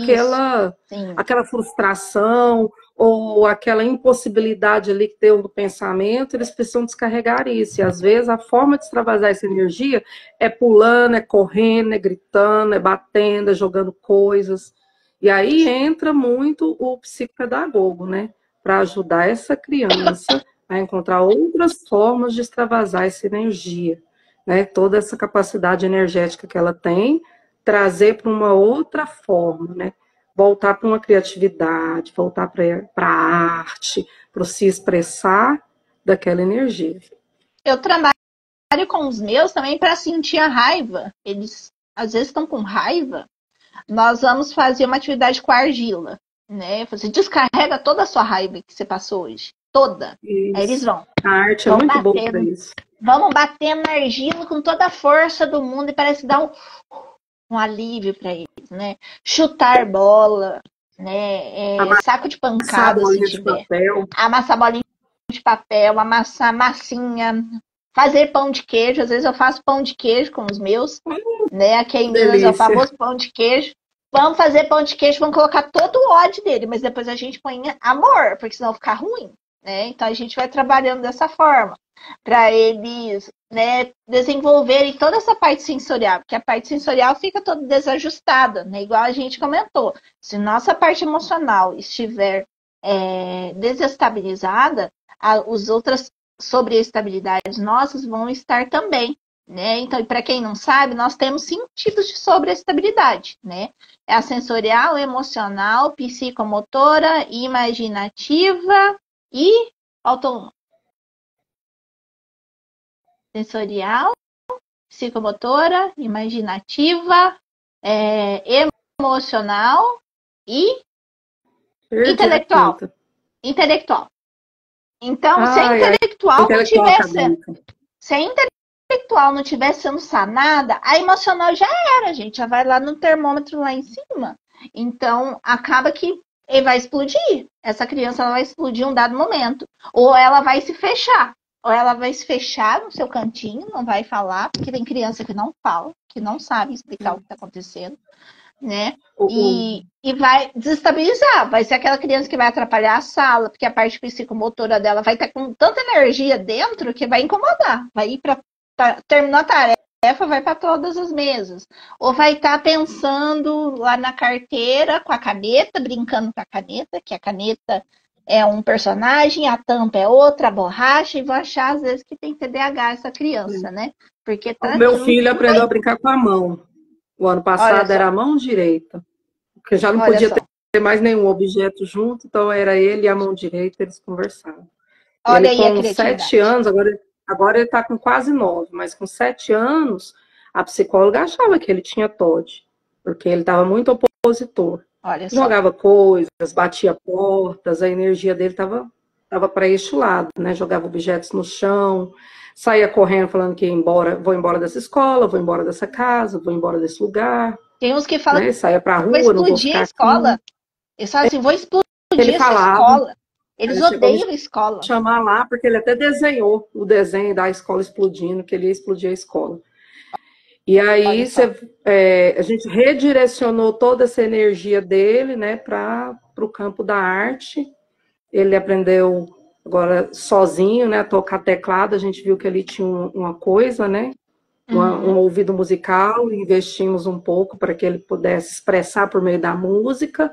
aquela frustração ou aquela impossibilidade ali que deu do pensamento, eles precisam descarregar isso. E às vezes a forma de extravasar essa energia é pulando, é correndo, é gritando, é batendo, é jogando coisas. E aí entra muito o psicopedagogo, né? Para ajudar essa criança a encontrar outras formas de extravasar essa energia. Né, toda essa capacidade energética que ela tem, trazer para uma outra forma, né? Voltar para uma criatividade, voltar para a arte, para se expressar daquela energia. Eu trabalho com os meus também para sentir a raiva. Eles às vezes estão com raiva. Nós vamos fazer uma atividade com a argila, né? Você descarrega toda a sua raiva que você passou hoje, toda. Isso. Aí eles vão. A arte é muito boa para isso. Vamos bater na argila com toda a força do mundo e parece dar um alívio para eles, né? Chutar bola, né? Saco de Amassar pancada, se bolinha de tiver. papel. Amassar bolinha de papel, amassar massinha, fazer pão de queijo. Às vezes eu faço pão de queijo com os meus, né? Aqui em Minas é o Delícia. famoso pão de queijo. Vamos fazer pão de queijo, vamos colocar todo o ódio dele, mas depois a gente põe amor, porque senão fica ruim, né? Então a gente vai trabalhando dessa forma para eles, né, desenvolverem toda essa parte sensorial, porque a parte sensorial fica toda desajustada, né? Igual a gente comentou. Se nossa parte emocional estiver desestabilizada, as outras sobreestabilidades nossas vão estar também. Né? Então, para quem não sabe, nós temos 5 tipos de sobreestabilidade, né? É a sensorial, emocional, psicomotora, imaginativa e autônoma. Sensorial, psicomotora, imaginativa, emocional e intelectual. Intelectual. Então, se a intelectual não tivesse... Se a intelectual não tivesse sendo sanada, a emocional já era, gente. Já vai lá no termômetro lá em cima. Então, acaba que ele vai explodir. Essa criança ela vai explodir em um dado momento. Ou ela vai se fechar. Ou ela vai se fechar no seu cantinho, não vai falar, porque tem criança que não fala, que não sabe explicar o que está acontecendo, né? E vai desestabilizar. Vai ser aquela criança que vai atrapalhar a sala, porque a parte psicomotora dela vai estar com tanta energia dentro que vai incomodar. Vai ir para terminou a tarefa, vai para todas as mesas. Ou vai estar pensando lá na carteira com a caneta, brincando com a caneta, que a caneta é um personagem, a tampa é outra, a borracha, e vão achar às vezes que tem TDAH essa criança, né? Porque o meu filho aprendeu a brincar com a mão. O ano passado era a mão direita, porque já não podia ter mais nenhum objeto junto, então era ele e a mão direita, eles conversavam. Olha ele aí com 7 anos, agora ele está com quase 9, mas com 7 anos, a psicóloga achava que ele tinha TOD, porque ele estava muito opositor. Jogava coisas, batia portas, a energia dele estava para este lado, né? Jogava objetos no chão, saía correndo falando que ia embora, vou embora dessa escola, vou embora dessa casa, vou embora desse lugar. Tem uns que falam que saía para a rua, vou não vou ficar a escola. Aqui. Eles falam assim, vou explodir ele essa falava, escola. Eles odeiam a escola. Chamar lá, porque ele até desenhou o desenho da escola explodindo, que ele ia explodir a escola. E aí a gente redirecionou toda essa energia dele, né, para o campo da arte. Ele aprendeu agora sozinho, né, a tocar teclado. A gente viu que ele tinha uma coisa, né, um ouvido musical, investimos um pouco para que ele pudesse expressar por meio da música,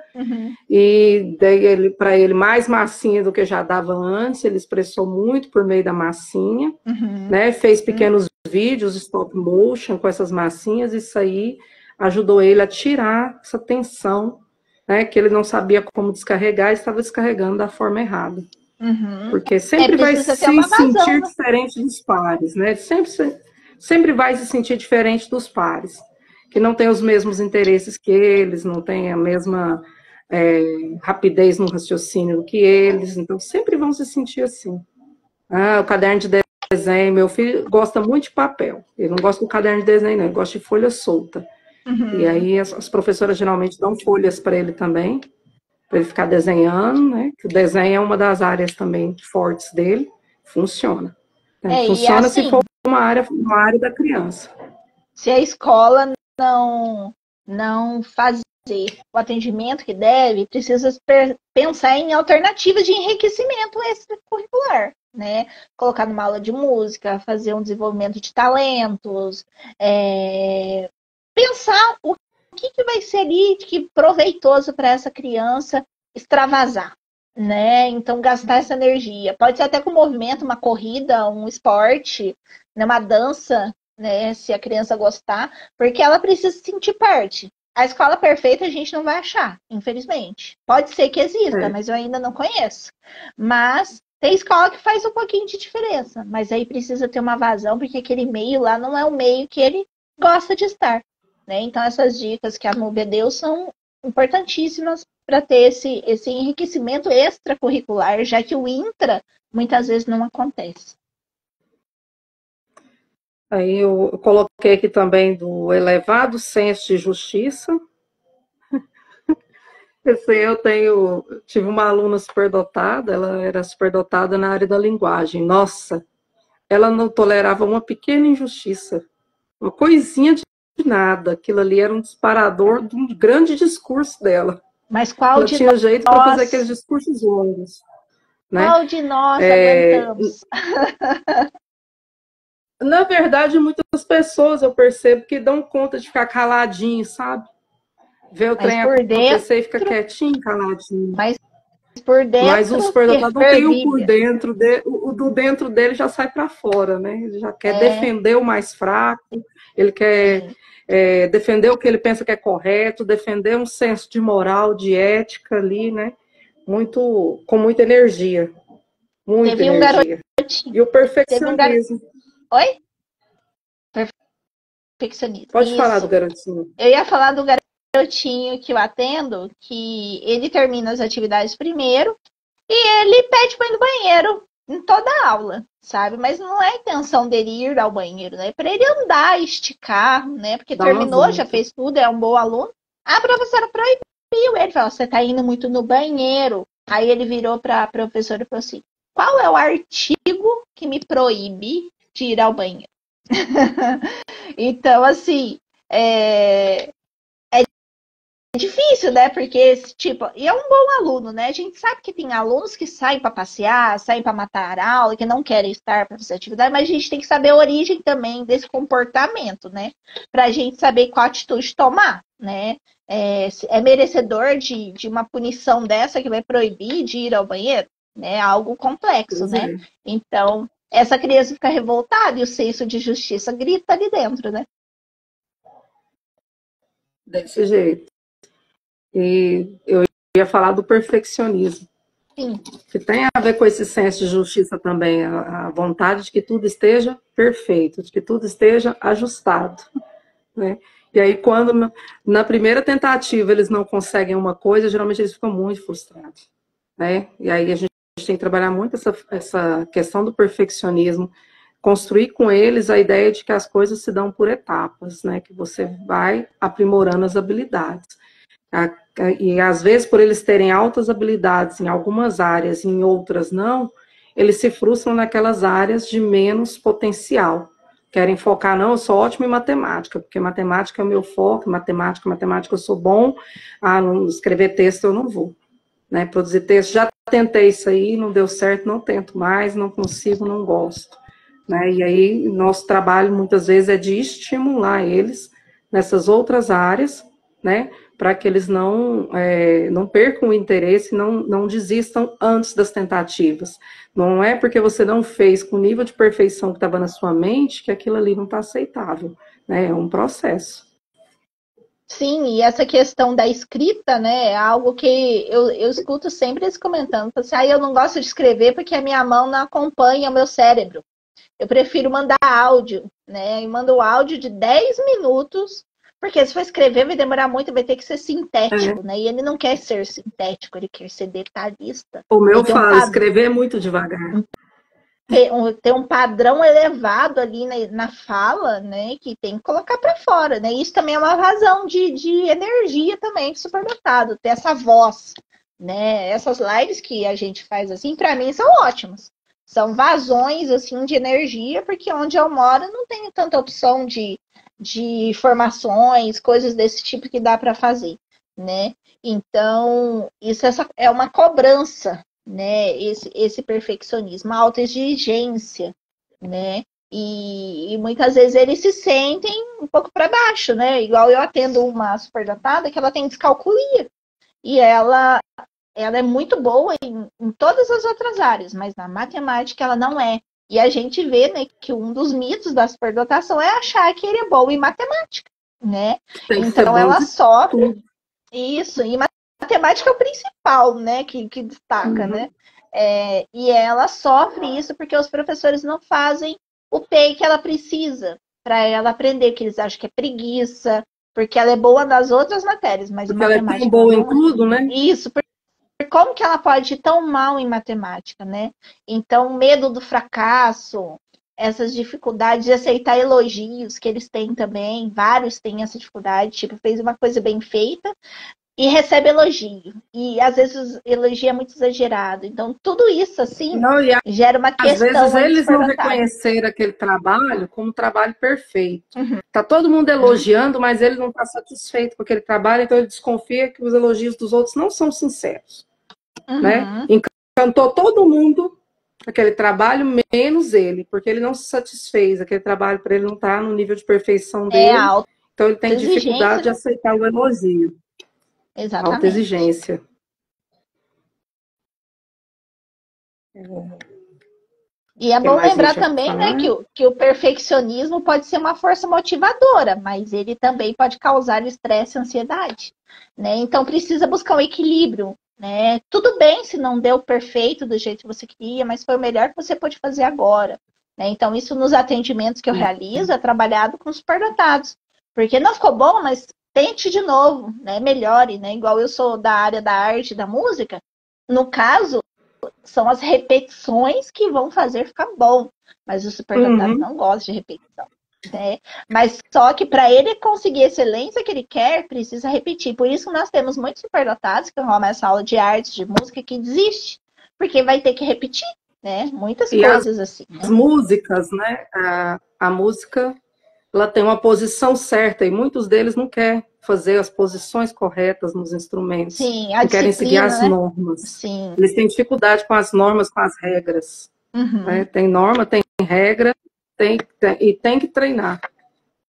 e dei para ele mais massinha do que já dava antes, ele expressou muito por meio da massinha, né? Fez pequenos vídeos stop motion com essas massinhas, isso aí ajudou ele a tirar essa tensão, né, que ele não sabia como descarregar e estava descarregando da forma errada. Porque sempre vai se sentir diferente dos pares, né? Sempre vai se sentir diferente dos pares, que não tem os mesmos interesses que eles, não tem a mesma rapidez no raciocínio que eles, então sempre vão se sentir assim. O caderno de desenho, meu filho gosta muito de papel, ele não gosta do caderno de desenho, não, ele gosta de folha solta. E aí as professoras geralmente dão folhas para ele também, para ele ficar desenhando, né? Que o desenho é uma das áreas também fortes dele, funciona. Funciona assim, se for uma área da criança. Se a escola não fazer o atendimento que deve, precisa pensar em alternativas de enriquecimento extracurricular, né? Colocar numa aula de música, fazer um desenvolvimento de talentos, pensar o que vai ser ali que proveitoso para essa criança extravasar, né? Então, gastar essa energia. Pode ser até com movimento, uma corrida, um esporte, né? Uma dança, né? Se a criança gostar, porque ela precisa se sentir parte. A escola perfeita a gente não vai achar, infelizmente. Pode ser que exista, mas eu ainda não conheço. Mas tem escola que faz um pouquinho de diferença, mas aí precisa ter uma vazão, porque aquele meio lá não é o meio que ele gosta de estar. Né? Então, essas dicas que a Núbia deu são importantíssimas para ter esse enriquecimento extracurricular, já que o intra muitas vezes não acontece. Aí eu coloquei aqui também do elevado senso de justiça. Tive uma aluna superdotada, ela era superdotada na área da linguagem. Nossa, ela não tolerava uma pequena injustiça, uma coisinha de nada. Aquilo ali era um disparador de um grande discurso dela. Mas qual Ela de tinha jeito para fazer aqueles nós, discursos longos, né? qual de nós aguentamos? Na verdade, muitas pessoas eu percebo que dão conta de ficar caladinho, sabe? Ver o Mas trem por dentro, acontecer e fica quietinho, caladinho. mas por Mas o dentro, superdotado não tem o por Bíblia. dentro dele, o do dentro dele já sai para fora, né? Ele já quer É, defender o mais fraco, ele quer sim. defender o que ele pensa que é correto, defender um senso de moral, de ética ali, né? Com muita energia, muita Teve um energia. garotinho. E o Teve um perfeccionismo. Oi? Perfeccionismo. Pode falar do Isso. garotinho. Eu ia falar do garotinho que eu atendo, que ele termina as atividades primeiro e ele pede para ir no banheiro em toda a aula, sabe? Mas não é a intenção dele ir ao banheiro, né? É para ele andar, esticar, né? Porque Dá uma terminou, já volta. fez tudo, é um bom aluno. A professora proibiu ele, falou: você tá indo muito no banheiro. Aí ele virou para a professora e falou assim: qual é o artigo que me proíbe de ir ao banheiro? Então, assim, é, difícil, né? Porque, tipo, e é um bom aluno, né? A gente sabe que tem alunos que saem para passear, saem para matar a aula, que não querem estar para fazer atividade, mas a gente tem que saber a origem também desse comportamento, né? Para a gente saber qual atitude tomar, né? É merecedor de uma punição dessa que vai proibir de ir ao banheiro, né? Algo complexo, Pois né? é, Então, essa criança fica revoltada e o senso de justiça grita ali dentro, né? desse jeito. E eu ia falar do perfeccionismo, Sim, que tem a ver com esse senso de justiça também, a vontade de que tudo esteja perfeito, de que tudo esteja ajustado, né? E aí, quando na primeira tentativa eles não conseguem uma coisa, geralmente eles ficam muito frustrados, né? E aí a gente tem que trabalhar muito essa questão do perfeccionismo, construir com eles a ideia de que as coisas se dão por etapas, né? Que você vai aprimorando as habilidades. E às vezes, por eles terem altas habilidades em algumas áreas e em outras não, eles se frustram naquelas áreas de menos potencial. Querem focar, não, eu sou ótimo em matemática, porque matemática é o meu foco, matemática eu sou bom, não escrever texto eu não vou. Né? Produzir texto, já tentei isso aí, não deu certo, não tento mais, não consigo, não gosto. Né? E aí, nosso trabalho muitas vezes é de estimular eles nessas outras áreas, né? Para que eles não percam o interesse, não desistam antes das tentativas. Não é porque você não fez com o nível de perfeição que estava na sua mente que aquilo ali não está aceitável. Né? É um processo. sim, e essa questão da escrita, né, é algo que eu escuto sempre eles comentando. Assim, eu não gosto de escrever porque a minha mão não acompanha o meu cérebro. Eu prefiro mandar áudio, né? E mando o áudio de 10 minutos, porque se for escrever vai demorar muito, vai ter que ser É. sintético, né? E ele não quer ser sintético, ele quer ser detalhista. O meu Ele tem fala, escrever é muito devagar. tem um padrão elevado ali na fala, né, que tem que colocar para fora, né? Isso também é uma razão de energia também de superdotado, ter essa voz, né? Essas lives que a gente faz assim, para mim são ótimas. São vazões assim de energia, porque onde eu moro não tem tanta opção de formações, coisas desse tipo que dá para fazer, né? Então, isso é uma cobrança, né? Esse perfeccionismo, a autoexigência, né? E muitas vezes eles se sentem um pouco para baixo, né? Igual eu atendo uma superdotada que ela tem descalculia e ela é muito boa em todas as outras áreas, mas na matemática ela não é. E a gente vê, né, que um dos mitos da superdotação é achar que ele é bom em matemática, né? Tem que ser Então bom ela de sofre tudo. isso, e matemática é o principal, né, que destaca, né? Uhum. E ela sofre isso porque os professores não fazem o PEI que ela precisa para ela aprender, que eles acham que é preguiça, porque ela é boa nas outras matérias, mas em Porque ela é tão matemática ela boa em não é. tudo, né? Isso, como que ela pode ir tão mal em matemática, né? Então, medo do fracasso, essas dificuldades de aceitar elogios que eles têm também. Vários têm essa dificuldade, tipo, fez uma coisa bem feita e recebe elogio. E às vezes o elogio é muito exagerado. Então, tudo isso, assim, Não, e gera uma às vezes questão aí eles não superdotada. reconheceram aquele trabalho como um trabalho perfeito. Uhum. Tá todo mundo elogiando, mas ele não está satisfeito com aquele trabalho, então ele desconfia que os elogios dos outros não são sinceros, né? Uhum. Encantou todo mundo aquele trabalho, menos ele, porque ele não se satisfez, aquele trabalho para ele não está no nível de perfeição É a dele, então ele tem autoexigência, dificuldade de né? aceitar o elogio, alta Exatamente. exigência. E é O que bom mais a gente lembrar tinha para também, né, falar? que o perfeccionismo pode ser uma força motivadora, mas ele também pode causar estresse e ansiedade, né? Então precisa buscar um equilíbrio, né? Tudo bem se não deu perfeito do jeito que você queria, mas foi o melhor que você pode fazer agora, né? Então isso nos atendimentos que eu realizo é trabalhado com superdotados, porque não ficou bom, mas tente de novo, né? Melhore, né? Igual eu sou da área da arte, da música, no caso são as repetições que vão fazer ficar bom. Mas o superdotado Uhum. não gosta de repetição. Né? Mas só que para ele conseguir a excelência que ele quer, precisa repetir. Por isso que nós temos muitos superdotados que começam a aula de arte, de música, que desiste. Porque vai ter que repetir, né? Muitas E as coisas assim, né? músicas, né? A música, ela tem uma posição certa e muitos deles não querem fazer as posições corretas nos instrumentos, Sim, a não querem seguir disciplina, as né? normas. Sim. Eles têm dificuldade com as normas, com as regras. Né? Uhum. Tem norma, tem regra, e tem que treinar.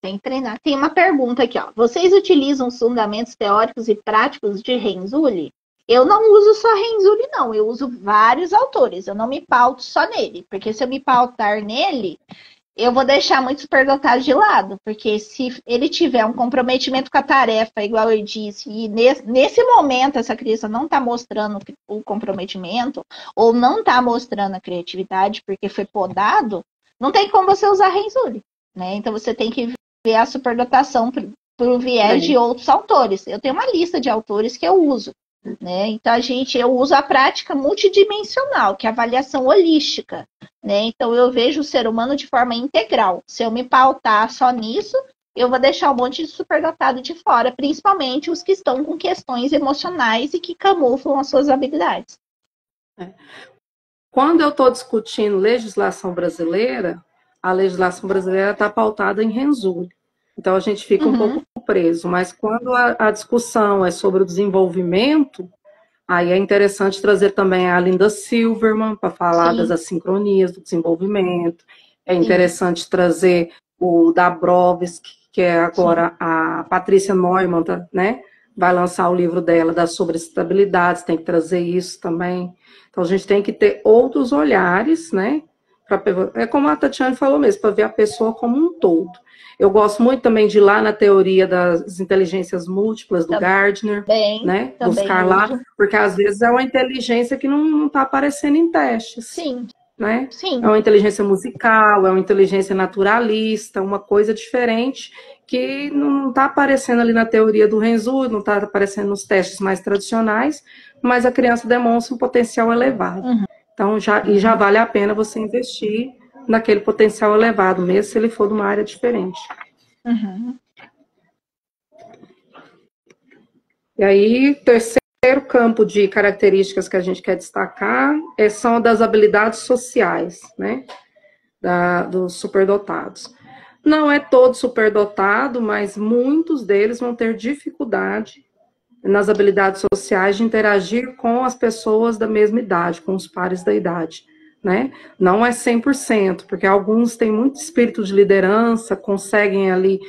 Tem que treinar. Tem uma pergunta aqui, ó. Vocês utilizam os fundamentos teóricos e práticos de Renzulli? Eu não uso só Renzulli, não. Eu uso vários autores. Eu não me pauto só nele. Porque se eu me pautar nele, eu vou deixar muitos superdotados de lado. Porque se ele tiver um comprometimento com a tarefa, igual eu disse, e nesse momento essa criança não está mostrando o comprometimento, ou não está mostrando a criatividade porque foi podado, não tem como você usar Renzulli. Né? Então você tem que ver a superdotação por viés de outros autores. Eu tenho uma lista de autores que eu uso. Né? Então, eu uso a prática multidimensional, que é a avaliação holística. Né? Então, eu vejo o ser humano de forma integral. Se eu me pautar só nisso, eu vou deixar um monte de superdotado de fora, principalmente os que estão com questões emocionais e que camuflam as suas habilidades. Quando eu estou discutindo legislação brasileira, a legislação brasileira está pautada em Renzulli. Então, a gente fica um pouco preso. Mas quando a discussão é sobre o desenvolvimento, aí é interessante trazer também a Linda Silverman para falar das assincronias do desenvolvimento. É interessante trazer o Dabrowski, que é agora a Patrícia Neumann, né? Vai lançar o livro dela das sobreestabilidades, tem que trazer isso também. Então, a gente tem que ter outros olhares, né? É como a Tatiana falou mesmo, para ver a pessoa como um todo. Eu gosto muito também de ir lá na teoria das inteligências múltiplas, do Gardner, né? Buscar lá, porque às vezes é uma inteligência que não está aparecendo em testes. Sim. Né? Sim. É uma inteligência musical, é uma inteligência naturalista, uma coisa diferente que não está aparecendo ali na teoria do Renzulli, não está aparecendo nos testes mais tradicionais, mas a criança demonstra um potencial elevado. Então, já vale a pena você investir naquele potencial elevado, mesmo se ele for de uma área diferente. E aí, terceiro campo de características que a gente quer destacar são das habilidades sociais, né? Dos superdotados. Não é todo superdotado, mas muitos deles vão ter dificuldade nas habilidades sociais de interagir com as pessoas da mesma idade, com os pares da idade. Né? Não é 100%, porque alguns têm muito espírito de liderança, conseguem ali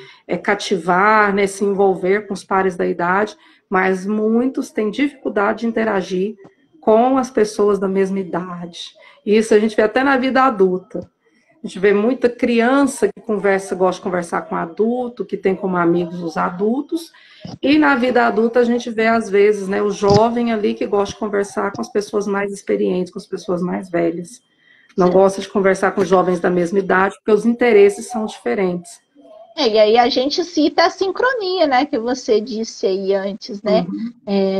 cativar, né, se envolver com os pares da idade, mas muitos têm dificuldade de interagir com as pessoas da mesma idade. Isso a gente vê até na vida adulta. A gente vê muita criança que gosta de conversar com adulto, que tem como amigos os adultos, e na vida adulta a gente vê, às vezes, né, o jovem ali que gosta de conversar com as pessoas mais experientes, com as pessoas mais velhas. Não gosta de conversar com jovens da mesma idade, porque os interesses são diferentes. E aí a gente cita a sincronia, né, que você disse aí antes, né? Uhum.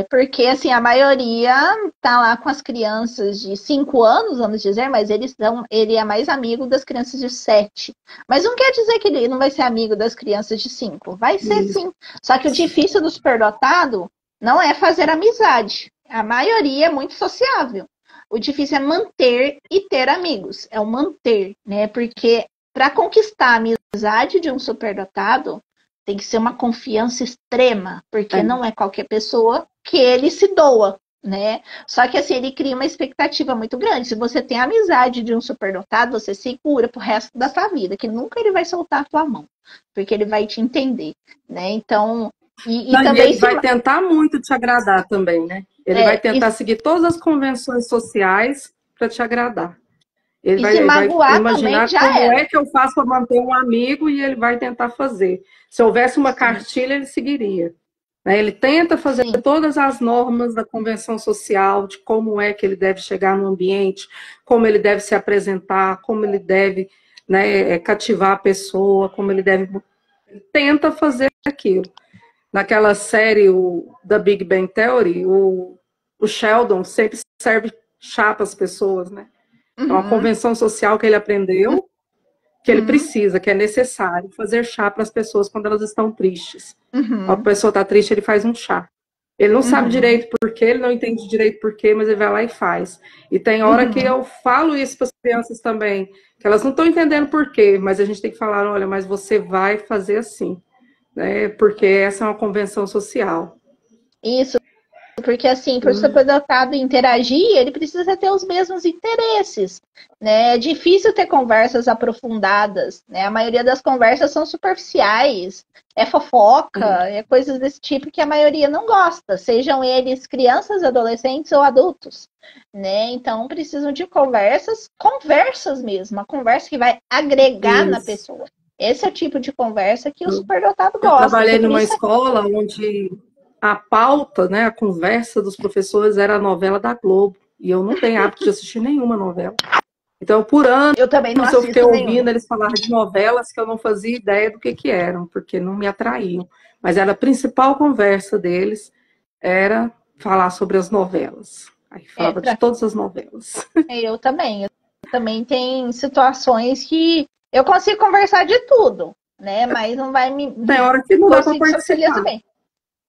Porque, assim, a maioria tá lá com as crianças de 5 anos, vamos dizer, mas ele é mais amigo das crianças de 7. Mas não quer dizer que ele não vai ser amigo das crianças de 5. Vai ser Isso. sim. Só que o difícil do superdotado não é fazer amizade. A maioria é muito sociável. O difícil é manter e ter amigos. É o manter, né? Porque para conquistar a amizade de um superdotado, tem que ser uma confiança extrema, porque É. não é qualquer pessoa que ele se doa, né? Só que assim, ele cria uma expectativa muito grande. Se você tem a amizade de um superdotado, você segura pro resto da sua vida, que nunca ele vai soltar a tua mão, porque ele vai te entender, né? Então, e Não, e também ele vai tentar muito te agradar também, né? Ele vai e, tentar seguir todas as convenções sociais para te agradar. e se Ele vai magoar também imaginar já como era. é que eu faço para manter um amigo e ele vai tentar fazer. Se houvesse uma cartilha, ele seguiria. Né? Ele tenta fazer Sim. todas as normas da convenção social, de como é que ele deve chegar no ambiente, como ele deve se apresentar, como ele deve, né, cativar a pessoa, como ele deve. Ele tenta fazer aquilo. Naquela série da Big Bang Theory, o Sheldon sempre serve chá para as pessoas, né? É uma Uhum, convenção social que ele aprendeu, que ele uhum, precisa, que é necessário fazer chá para as pessoas quando elas estão tristes. A uhum, pessoa está triste, ele faz um chá. Ele não sabe uhum, direito por quê, ele não entende direito por quê, mas ele vai lá e faz. E tem hora que uhum. eu falo isso para as crianças também, que elas não estão entendendo por quê, mas a gente tem que falar, olha, mas você vai fazer assim, né? Porque essa é uma convenção social. Isso. Porque, assim, para o superdotado interagir, ele precisa ter os mesmos interesses, né? É difícil ter conversas aprofundadas, né? A maioria das conversas são superficiais, é fofoca, é coisas desse tipo que a maioria não gosta, sejam eles crianças, adolescentes ou adultos, né? Então, precisam de conversas mesmo, uma conversa que vai agregar na Isso. pessoa. Esse é o tipo de conversa que o superdotado Eu gosta. trabalhei Então, por numa isso, escola onde a pauta, né, a conversa dos professores era a novela da Globo. E eu não tenho hábito de assistir nenhuma novela. Então, por anos, eu também não eu fiquei assisto nenhuma. ouvindo eles falar de novelas que eu não fazia ideia do que eram, porque não me atraíam. Mas era a principal conversa deles, era falar sobre as novelas. Aí É, falava de todas as novelas. eu também. Eu também tem situações que eu consigo conversar de tudo, né? Mas não vai me. Tem hora que Não não dá para consigo socializar participar. bem.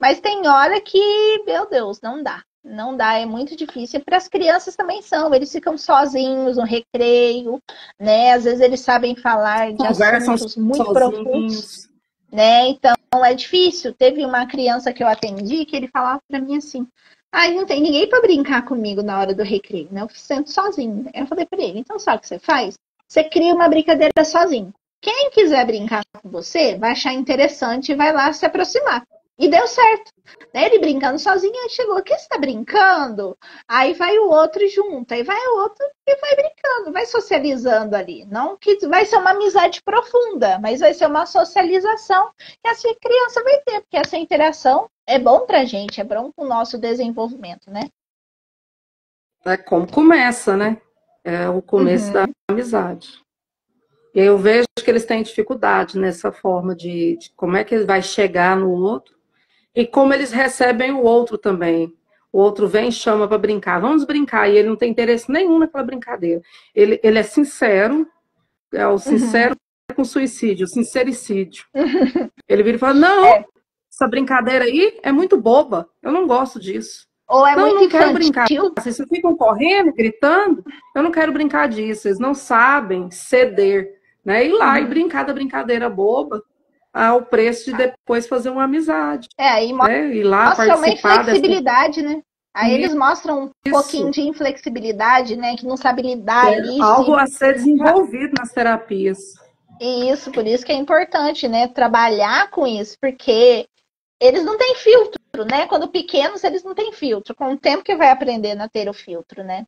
Mas tem hora que, meu Deus, não dá. Não dá, é muito difícil. Para as crianças também são, eles ficam sozinhos no recreio, né? Às vezes eles sabem falar de Conversam assuntos muito profundos, sozinhos. né? Então é difícil. Teve uma criança que eu atendi que ele falava para mim assim: ai, não tem ninguém para brincar comigo na hora do recreio, né? Eu sento sozinho. Eu falei para ele: então sabe o que você faz? Você cria uma brincadeira sozinho. Quem quiser brincar com você vai achar interessante e vai lá se aproximar. E deu certo. Né? Ele brincando sozinho, aí chegou, o que você está brincando? Aí vai o outro junto, aí vai o outro e vai brincando, vai socializando ali. Não que vai ser uma amizade profunda, mas vai ser uma socialização que a sua criança vai ter, porque essa interação é bom pra gente, é bom pro nosso desenvolvimento, né? É como começa, né? É o começo da Uhum, amizade. E aí eu vejo que eles têm dificuldade nessa forma de como é que ele vai chegar no outro e como eles recebem o outro também. O outro vem e chama para brincar, vamos brincar, e ele não tem interesse nenhum naquela brincadeira. Ele é sincero, é o sincero uhum. com suicídio, o sincericídio. Ele vira e fala: não, É. essa brincadeira aí é muito boba, eu não gosto disso. Ou é Não, muito não quero brincar. infantil. Vocês ficam correndo, gritando, eu não quero brincar disso. Eles não sabem ceder, né? Ir lá e Uhum. brincar da brincadeira boba ao preço de depois fazer uma amizade, Aí né? Ir lá mostra uma participar dessa. inflexibilidade, né? Aí eles mostram um pouquinho Isso de inflexibilidade, né? Que não sabe lidar é ali, algo se a ser desenvolvido nas terapias. e isso, por isso que é importante, né, trabalhar com isso, porque eles não têm filtro, né? Quando pequenos, eles não têm filtro. Com o tempo que vai aprendendo a ter o filtro, né?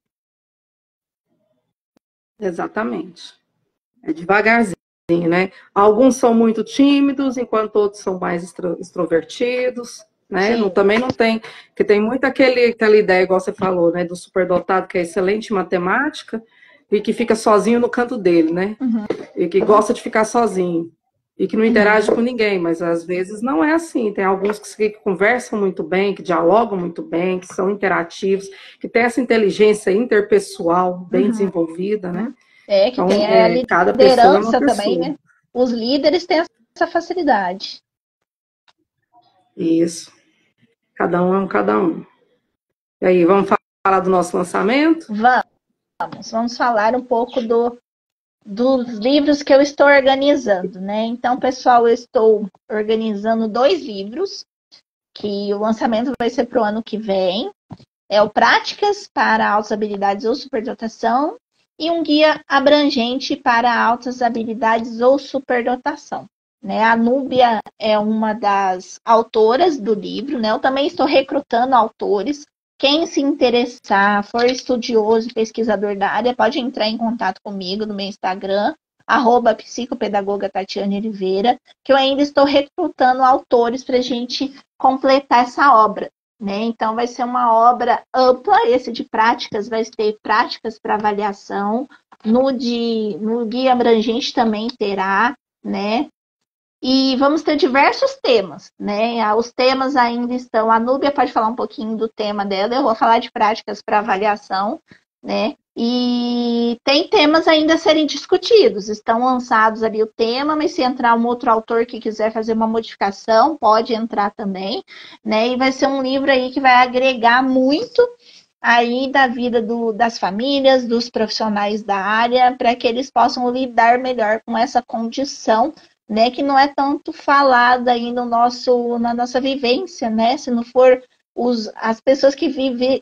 Exatamente. É devagarzinho, né? Alguns são muito tímidos, enquanto outros são mais extrovertidos, né? Não, Sim. também não tem, que tem muito aquela ideia, igual você falou, né? Do superdotado que é excelente em matemática e que fica sozinho no canto dele, né? Uhum. E que gosta de ficar sozinho. e que não interage com ninguém, mas às vezes não é assim. Tem alguns que conversam muito bem, que dialogam muito bem, que são interativos, que têm essa inteligência interpessoal bem desenvolvida, né? Que Então, tem a cada pessoa é uma liderança também, pessoa. né? Os líderes têm essa facilidade. Isso. Cada um é um cada um. E aí, vamos falar do nosso lançamento? Vamos falar um pouco dos livros que eu estou organizando, né? Então, pessoal, eu estou organizando 2 livros, que o lançamento vai ser para o ano que vem. É o Práticas para Altas Habilidades ou Superdotação e um guia abrangente para altas habilidades ou superdotação. Né? A Núbia é uma das autoras do livro, né? Eu também estou recrutando autores. Quem se interessar, for estudioso e pesquisador da área, pode entrar em contato comigo no meu Instagram, @psicopedagoga Tatiane Oliveira, que eu ainda estou recrutando autores para a gente completar essa obra. Né? Então, vai ser uma obra ampla, esse de práticas, vai ter práticas para avaliação, no guia abrangente também terá, né? E vamos ter diversos temas, né? Os temas ainda estão. A Núbia pode falar um pouquinho do tema dela, eu vou falar de práticas para avaliação, né? E tem temas ainda a serem discutidos. Estão lançados ali o tema, mas se entrar um outro autor que quiser fazer uma modificação, pode entrar também, né? E vai ser um livro aí que vai agregar muito aí da vida das famílias, dos profissionais da área, para que eles possam lidar melhor com essa condição, né, que não é tanto falada aí na nossa vivência, né? Se não for as pessoas que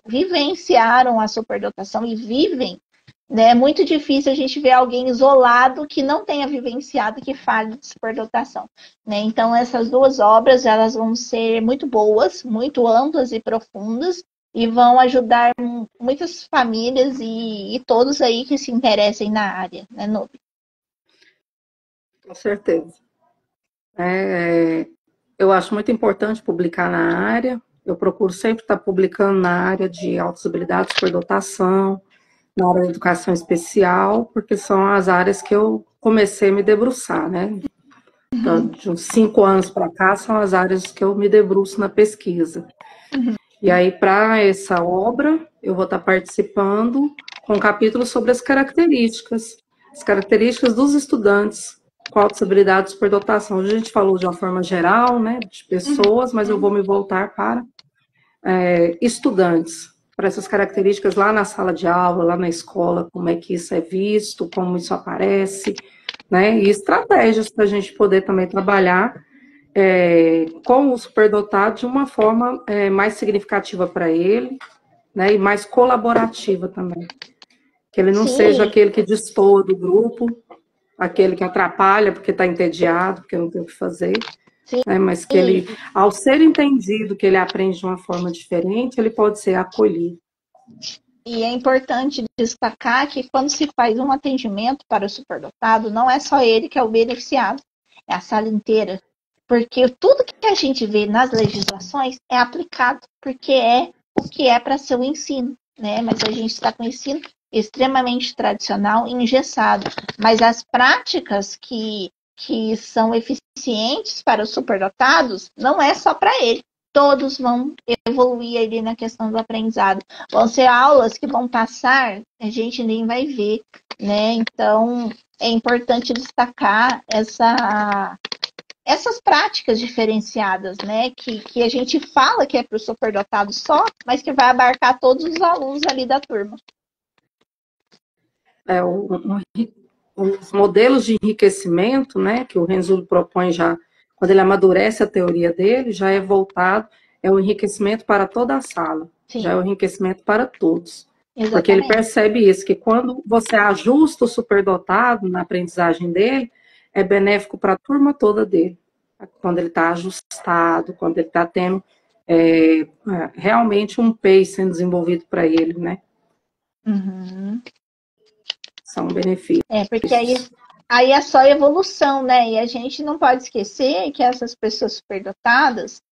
vivenciaram a superdotação e vivem, né? É muito difícil a gente ver alguém isolado que não tenha vivenciado e que fale de superdotação, né? Então, essas 2 obras, elas vão ser muito boas, muito amplas e profundas, e vão ajudar muitas famílias e todos aí que se interessem na área, né, Nube? Com certeza. Eu acho muito importante publicar na área. Eu procuro sempre estar publicando na área de altas habilidades, superdotação, na área de educação especial, porque são as áreas que eu comecei a me debruçar, né? Então, de uns 5 anos para cá, são as áreas que eu me debruço na pesquisa. E aí, para essa obra, eu vou estar participando com um capítulo sobre as características dos estudantes com altas habilidades de superdotação. Hoje a gente falou de uma forma geral, né, de pessoas, mas eu vou me voltar para estudantes, para essas características lá na sala de aula, lá na escola, como é que isso é visto, como isso aparece, né, e estratégias para a gente poder também trabalhar com o superdotado de uma forma mais significativa para ele, né, e mais colaborativa também. Que ele não seja aquele que destoa do grupo, aquele que atrapalha porque está entediado, porque não tem o que fazer, né, mas que ele, ao ser entendido, que ele aprende de uma forma diferente, ele pode ser acolhido. E é importante destacar que quando se faz um atendimento para o superdotado, não é só ele que é o beneficiado, é a sala inteira. Porque tudo que a gente vê nas legislações é aplicado, porque é o que é para ser o ensino, né? Mas a gente está com o ensino extremamente tradicional e engessado. Mas as práticas que são eficientes para os superdotados, não é só para ele. Todos vão evoluir ali na questão do aprendizado. Vão ser aulas que vão passar, a gente nem vai ver, né? Então, é importante destacar essas práticas diferenciadas, né? Que a gente fala que é para o superdotado só, mas que vai abarcar todos os alunos ali da turma. Os modelos de enriquecimento, né, que o Renzulli propõe já, quando ele amadurece a teoria dele, já é voltado, é o enriquecimento para toda a sala, Sim. Já é o enriquecimento para todos. Exatamente. Porque ele percebe isso, que quando você ajusta o superdotado na aprendizagem dele, é benéfico para a turma toda dele. Quando ele está ajustado, quando ele está tendo realmente um pace sendo desenvolvido para ele, né? Uhum. São benefícios. Porque aí é só evolução, né? E a gente não pode esquecer que essas pessoas superdotadas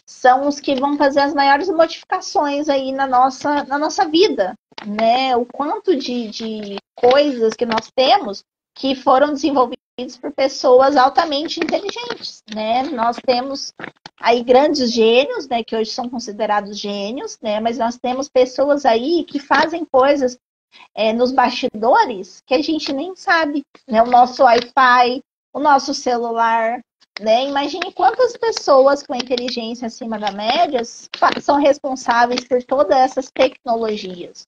são os que vão fazer as maiores modificações aí na nossa vida, né? O quanto de coisas que nós temos que foram desenvolvidas por pessoas altamente inteligentes, né? Nós temos aí grandes gênios, né, que hoje são considerados gênios, né, mas nós temos pessoas aí que fazem coisas nos bastidores que a gente nem sabe, né? O nosso Wi-Fi, o nosso celular, né? Imagine quantas pessoas com inteligência acima da média são responsáveis por todas essas tecnologias,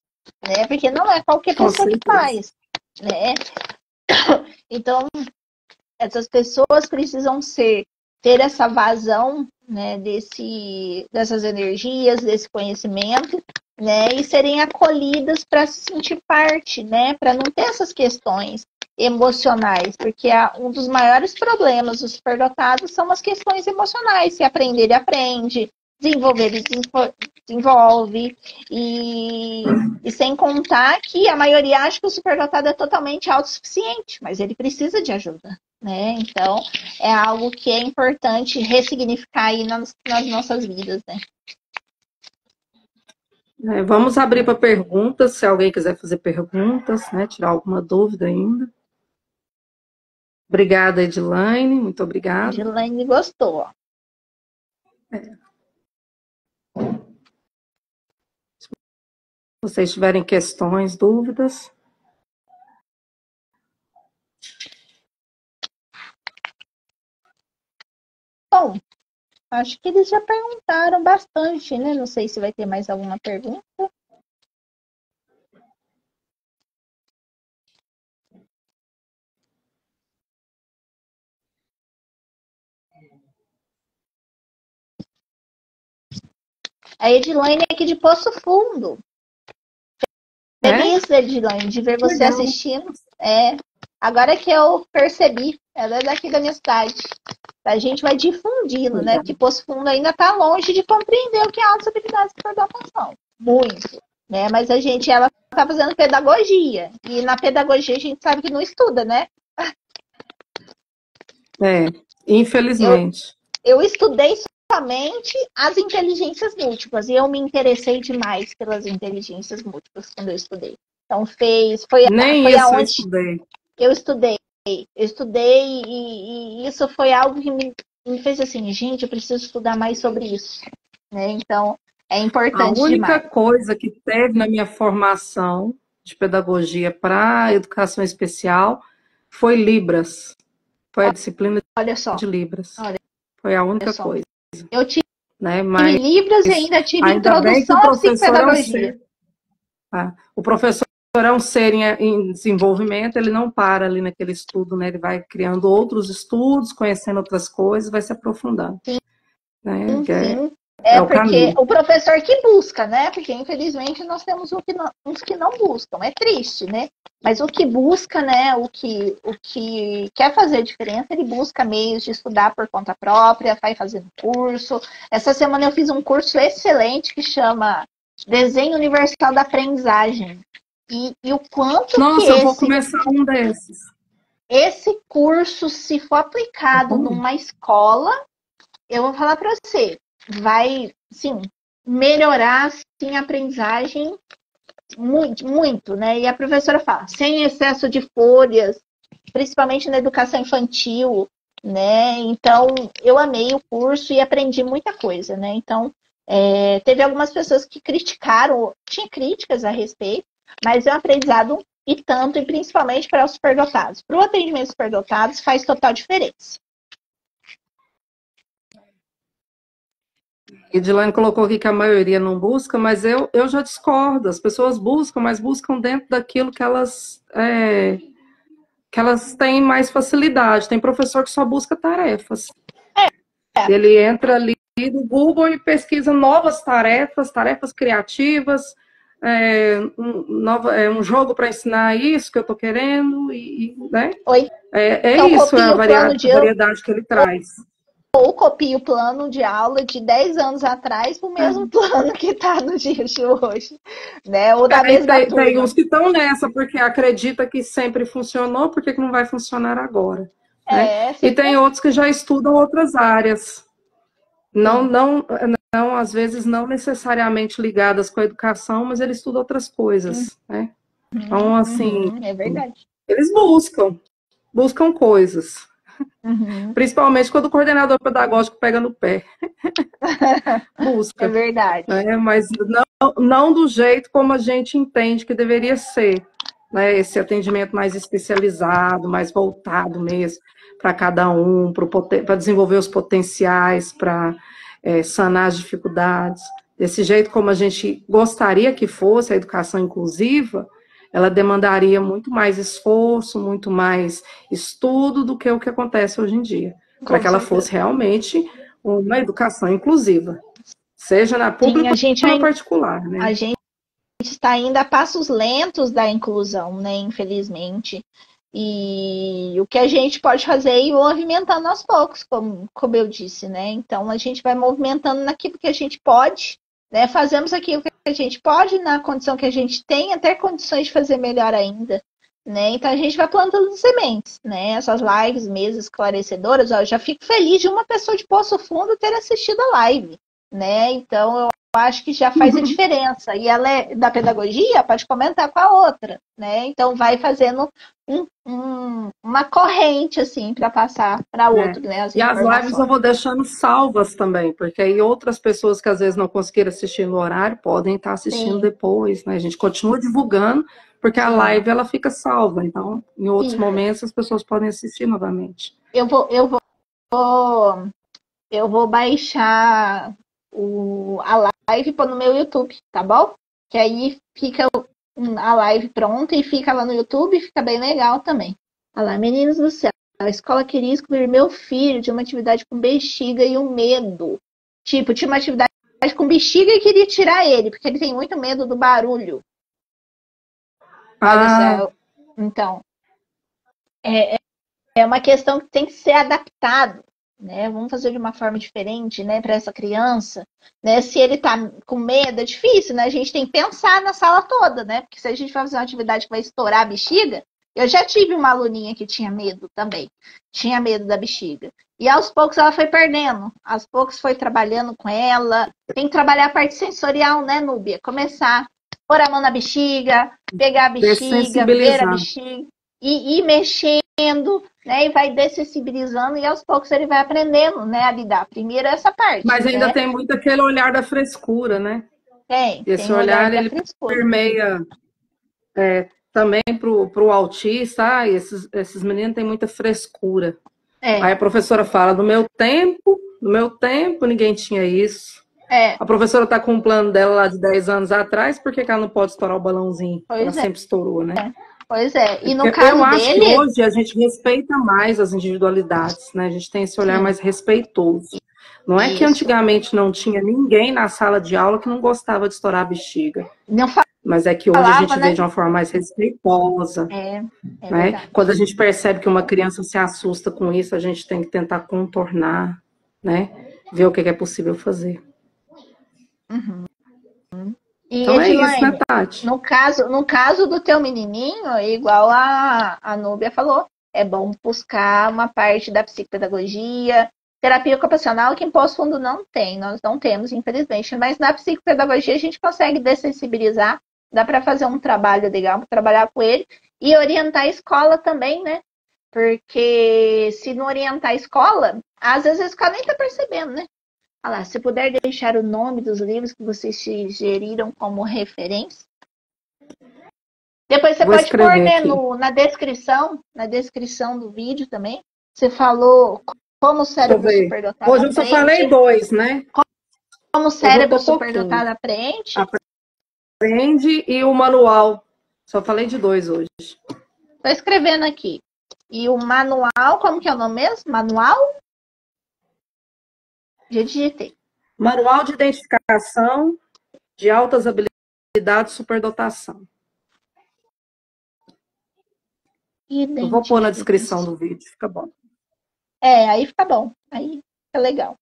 né? Porque não é qualquer pessoa que faz, né? Então, essas pessoas precisam ter essa vazão, né, dessas energias, desse conhecimento, né, e serem acolhidas para se sentir parte, né, para não ter essas questões emocionais, porque um dos maiores problemas dos superdotados são as questões emocionais. Se aprender, ele aprende, desenvolver, ele desenvolve, e sem contar que a maioria acha que o superdotado é totalmente autossuficiente, mas ele precisa de ajuda, né? Então, é algo que é importante ressignificar aí nas nossas vidas, né? Vamos abrir para perguntas, se alguém quiser fazer perguntas, né, tirar alguma dúvida ainda. Obrigada, Edilaine, muito obrigada. Edilaine gostou. Se vocês tiverem questões, dúvidas. Bom, acho que eles já perguntaram bastante, né? Não sei se vai ter mais alguma pergunta. A Edilaine é aqui de Poço Fundo. Feliz, Edilaine, de ver você assistindo. Agora que eu percebi, ela é daqui da minha cidade. A gente vai difundindo, né? Porque Poço Fundo ainda está longe de compreender o que é altas habilidades de coordenação. Muito. Né? Mas ela está fazendo pedagogia. E na pedagogia a gente sabe que não estuda, né? Infelizmente. Eu estudei somente as inteligências múltiplas. E eu me interessei demais pelas inteligências múltiplas quando eu estudei. Então foi aonde eu estudei. E isso foi algo que me fez assim, gente, eu preciso estudar mais sobre isso. Né? Então, é importante. A única coisa que teve na minha formação de pedagogia para educação especial foi Libras. Foi a disciplina de Libras. Foi a única coisa. Eu tive Libras e ainda tive introdução à psicopedagogia. O professor é um ser em desenvolvimento, ele não para ali naquele estudo, né? Ele vai criando outros estudos, conhecendo outras coisas, vai se aprofundando. Sim, né? Sim. É porque caminho. O professor que busca, né? Porque infelizmente nós temos uns que não buscam. É triste, né? Mas o que busca, né? O que quer fazer diferença, ele busca meios de estudar por conta própria, vai fazendo curso. Essa semana eu fiz um curso excelente que chama Desenho Universal da Aprendizagem. E o quanto Nossa, eu vou começar um desses. Esse curso, se for aplicado numa escola, eu vou falar para você, vai, sim, melhorar, sim, a aprendizagem muito, muito, né? E a professora fala, sem excesso de folhas, principalmente na educação infantil, né? Então, eu amei o curso e aprendi muita coisa, né? Então, teve algumas pessoas que criticaram, tinha críticas a respeito, mas é um aprendizado e tanto, e principalmente para os superdotados. Para o atendimento superdotados faz total diferença. Edilane colocou aqui que a maioria não busca, mas eu já discordo. As pessoas buscam, mas buscam dentro daquilo que elas têm mais facilidade. Tem professor que só busca tarefas. Ele entra ali no Google e pesquisa novas tarefas criativas, um jogo para ensinar isso que eu estou querendo, né? Oi. Então, isso, é a variedade que ele traz. Ou copia o plano de aula de 10 anos atrás para o mesmo plano que está no dia de hoje. Né? Ou da mesma turma. Tem uns que estão nessa, porque acredita que sempre funcionou, por que não vai funcionar agora? Né? E tem outros que já estudam outras áreas. Não, às vezes não necessariamente ligadas com a educação, mas eles estudam outras coisas, né? Então, assim, é verdade. Eles buscam, buscam coisas. Uhum. Principalmente quando o coordenador pedagógico pega no pé. Busca. É verdade. Né? Mas não do jeito como a gente entende que deveria ser. Né? Esse atendimento mais especializado, mais voltado mesmo para cada um, para desenvolver os potenciais, para sanar as dificuldades. Desse jeito como a gente gostaria que fosse a educação inclusiva, ela demandaria muito mais esforço, muito mais estudo do que o que acontece hoje em dia, para que ela fosse realmente uma educação inclusiva, seja na pública ou na particular, né? A gente está ainda a passos lentos da inclusão, né, infelizmente. E o que a gente pode fazer é ir movimentando aos poucos, como eu disse, né? Então a gente vai movimentando naquilo que a gente pode, né? Fazemos aquilo que a gente pode, na condição que a gente tem, até condições de fazer melhor ainda, né? Então a gente vai plantando sementes, né? Essas lives mesmo esclarecedoras, ó, eu já fico feliz de uma pessoa de Poço Fundo ter assistido a live, né? Então eu acho que já faz a diferença. E ela é da pedagogia, pode comentar com a outra, né? Então vai fazendo uma corrente, assim, para passar para outro, né? As lives eu vou deixando salvas também, porque aí outras pessoas que às vezes não conseguiram assistir no horário podem estar assistindo depois, né? A gente continua divulgando, porque a live ela fica salva, então em outros momentos as pessoas podem assistir novamente. Eu vou baixar a live no meu YouTube, tá bom? Que aí fica a live pronta e fica lá no YouTube, fica bem legal também. Olha lá, meninos do céu, a escola queria excluir meu filho de uma atividade com bexiga e um medo. Tipo, tinha uma atividade com bexiga e queria tirar ele, porque ele tem muito medo do barulho. Olha só, então, é uma questão que tem que ser adaptado. Né? Vamos fazer de uma forma diferente, né, para essa criança, né? Se ele tá com medo, é difícil, né? A gente tem que pensar na sala toda, né? Porque se a gente vai fazer uma atividade que vai estourar a bexiga, eu já tive uma aluninha que tinha medo também, tinha medo da bexiga. E aos poucos ela foi perdendo, aos poucos foi trabalhando com ela. Tem que trabalhar a parte sensorial, né, Núbia? Começar, pôr a mão na bexiga, pegar a bexiga, ver a bexiga e ir mexendo, né, e vai dessensibilizando e aos poucos ele vai aprendendo, né, a lidar. Primeiro essa parte. Mas ainda tem muito aquele olhar da frescura, né? Esse olhar ele permeia também para o autista. Esses meninos têm muita frescura. Aí a professora fala, no meu tempo ninguém tinha isso. A professora está com um plano dela lá de 10 anos atrás, por que ela não pode estourar o balãozinho? Ela sempre estourou, né? Pois é, e no caso eu acho que hoje a gente respeita mais as individualidades, né? A gente tem esse olhar mais respeitoso. Não é que antigamente não tinha ninguém na sala de aula que não gostava de estourar a bexiga. Mas é que hoje a gente vê de uma forma mais respeitosa. Né? Quando a gente percebe que uma criança se assusta com isso, a gente tem que tentar contornar, né? Ver o que é possível fazer. E então Edilane, isso, né, Tati? No caso do teu menininho, igual a Núbia falou, é bom buscar uma parte da psicopedagogia, terapia ocupacional, que em Poço Fundo não tem, nós não temos, infelizmente, mas na psicopedagogia a gente consegue dessensibilizar, dá para fazer um trabalho legal, trabalhar com ele e orientar a escola também, né? Porque se não orientar a escola, às vezes a escola nem tá percebendo, né? Olha lá, se puder deixar o nome dos livros que vocês sugeriram como referência. Depois você pode pôr, né, na descrição do vídeo também. Você falou como o cérebro superdotado Hoje eu só falei 2, né? Como o cérebro superdotado aprende. Aprende e o manual. Só falei de 2 hoje. Estou escrevendo aqui. E o manual, como que é o nome mesmo? Manual? Já digitei. Manual de identificação de altas habilidades superdotação. Eu vou pôr na descrição do vídeo, fica bom. Aí fica bom. Aí fica legal.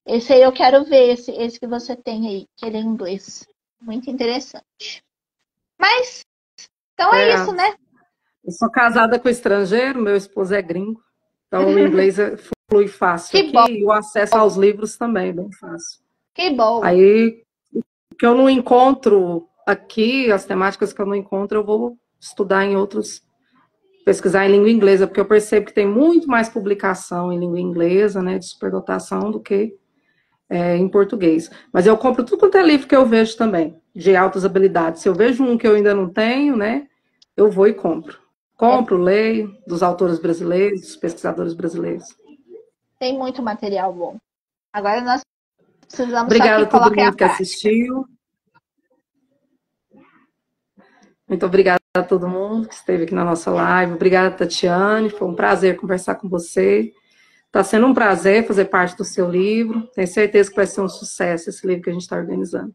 Esse aí eu quero ver, esse que você tem aí, que ele é em inglês. Muito interessante. Mas, então é isso, né? Eu sou casada com estrangeiro, meu esposo é gringo. Então o inglês flui fácil que aqui bom. E o acesso aos livros também é bem fácil. Que bom. Aí, o que eu não encontro aqui, as temáticas que eu não encontro, eu vou estudar em outros pesquisar em língua inglesa, porque eu percebo que tem muito mais publicação em língua inglesa, né, de superdotação, do que em português. Mas eu compro tudo quanto é livro que eu vejo também, de altas habilidades. Se eu vejo um que eu ainda não tenho, né, eu vou e compro. Compro, leio, dos autores brasileiros, dos pesquisadores brasileiros. Tem muito material bom. Agora nós precisamos Obrigada só a que todo coloquem a mundo que prática. assistiu. Muito obrigada a todo mundo que esteve aqui na nossa live. Obrigada, Tatiane. Foi um prazer conversar com você. Está sendo um prazer fazer parte do seu livro. Tenho certeza que vai ser um sucesso esse livro que a gente está organizando.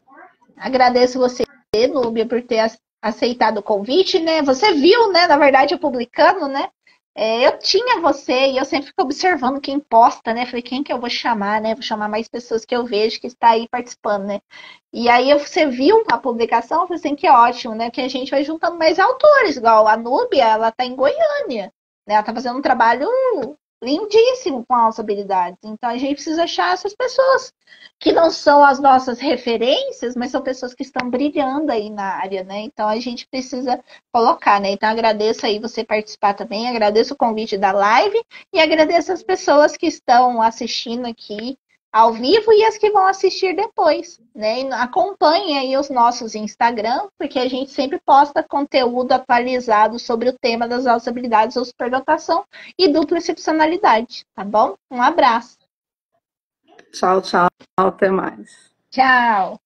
Agradeço você, Núbia, por ter aceitado o convite, né? Você viu, né? Na verdade, eu publicando, né? Eu tinha você e eu sempre fico observando quem posta, né? Falei, quem que eu vou chamar, né? Vou chamar mais pessoas que eu vejo que está aí participando, né? E aí você viu a publicação, eu falei assim, que ótimo, né? Que a gente vai juntando mais autores, igual a Núbia, ela tá em Goiânia, né? Ela tá fazendo um trabalho lindíssimo com as habilidades. Então a gente precisa achar essas pessoas que não são as nossas referências, mas são pessoas que estão brilhando aí na área, né? Então a gente precisa colocar, né? Então agradeço aí você participar também, agradeço o convite da live e agradeço as pessoas que estão assistindo aqui ao vivo e as que vão assistir depois, né? E acompanhem aí os nossos Instagram, porque a gente sempre posta conteúdo atualizado sobre o tema das altas habilidades ou superdotação e dupla excepcionalidade, tá bom? Um abraço. Tchau, tchau. Até mais. Tchau.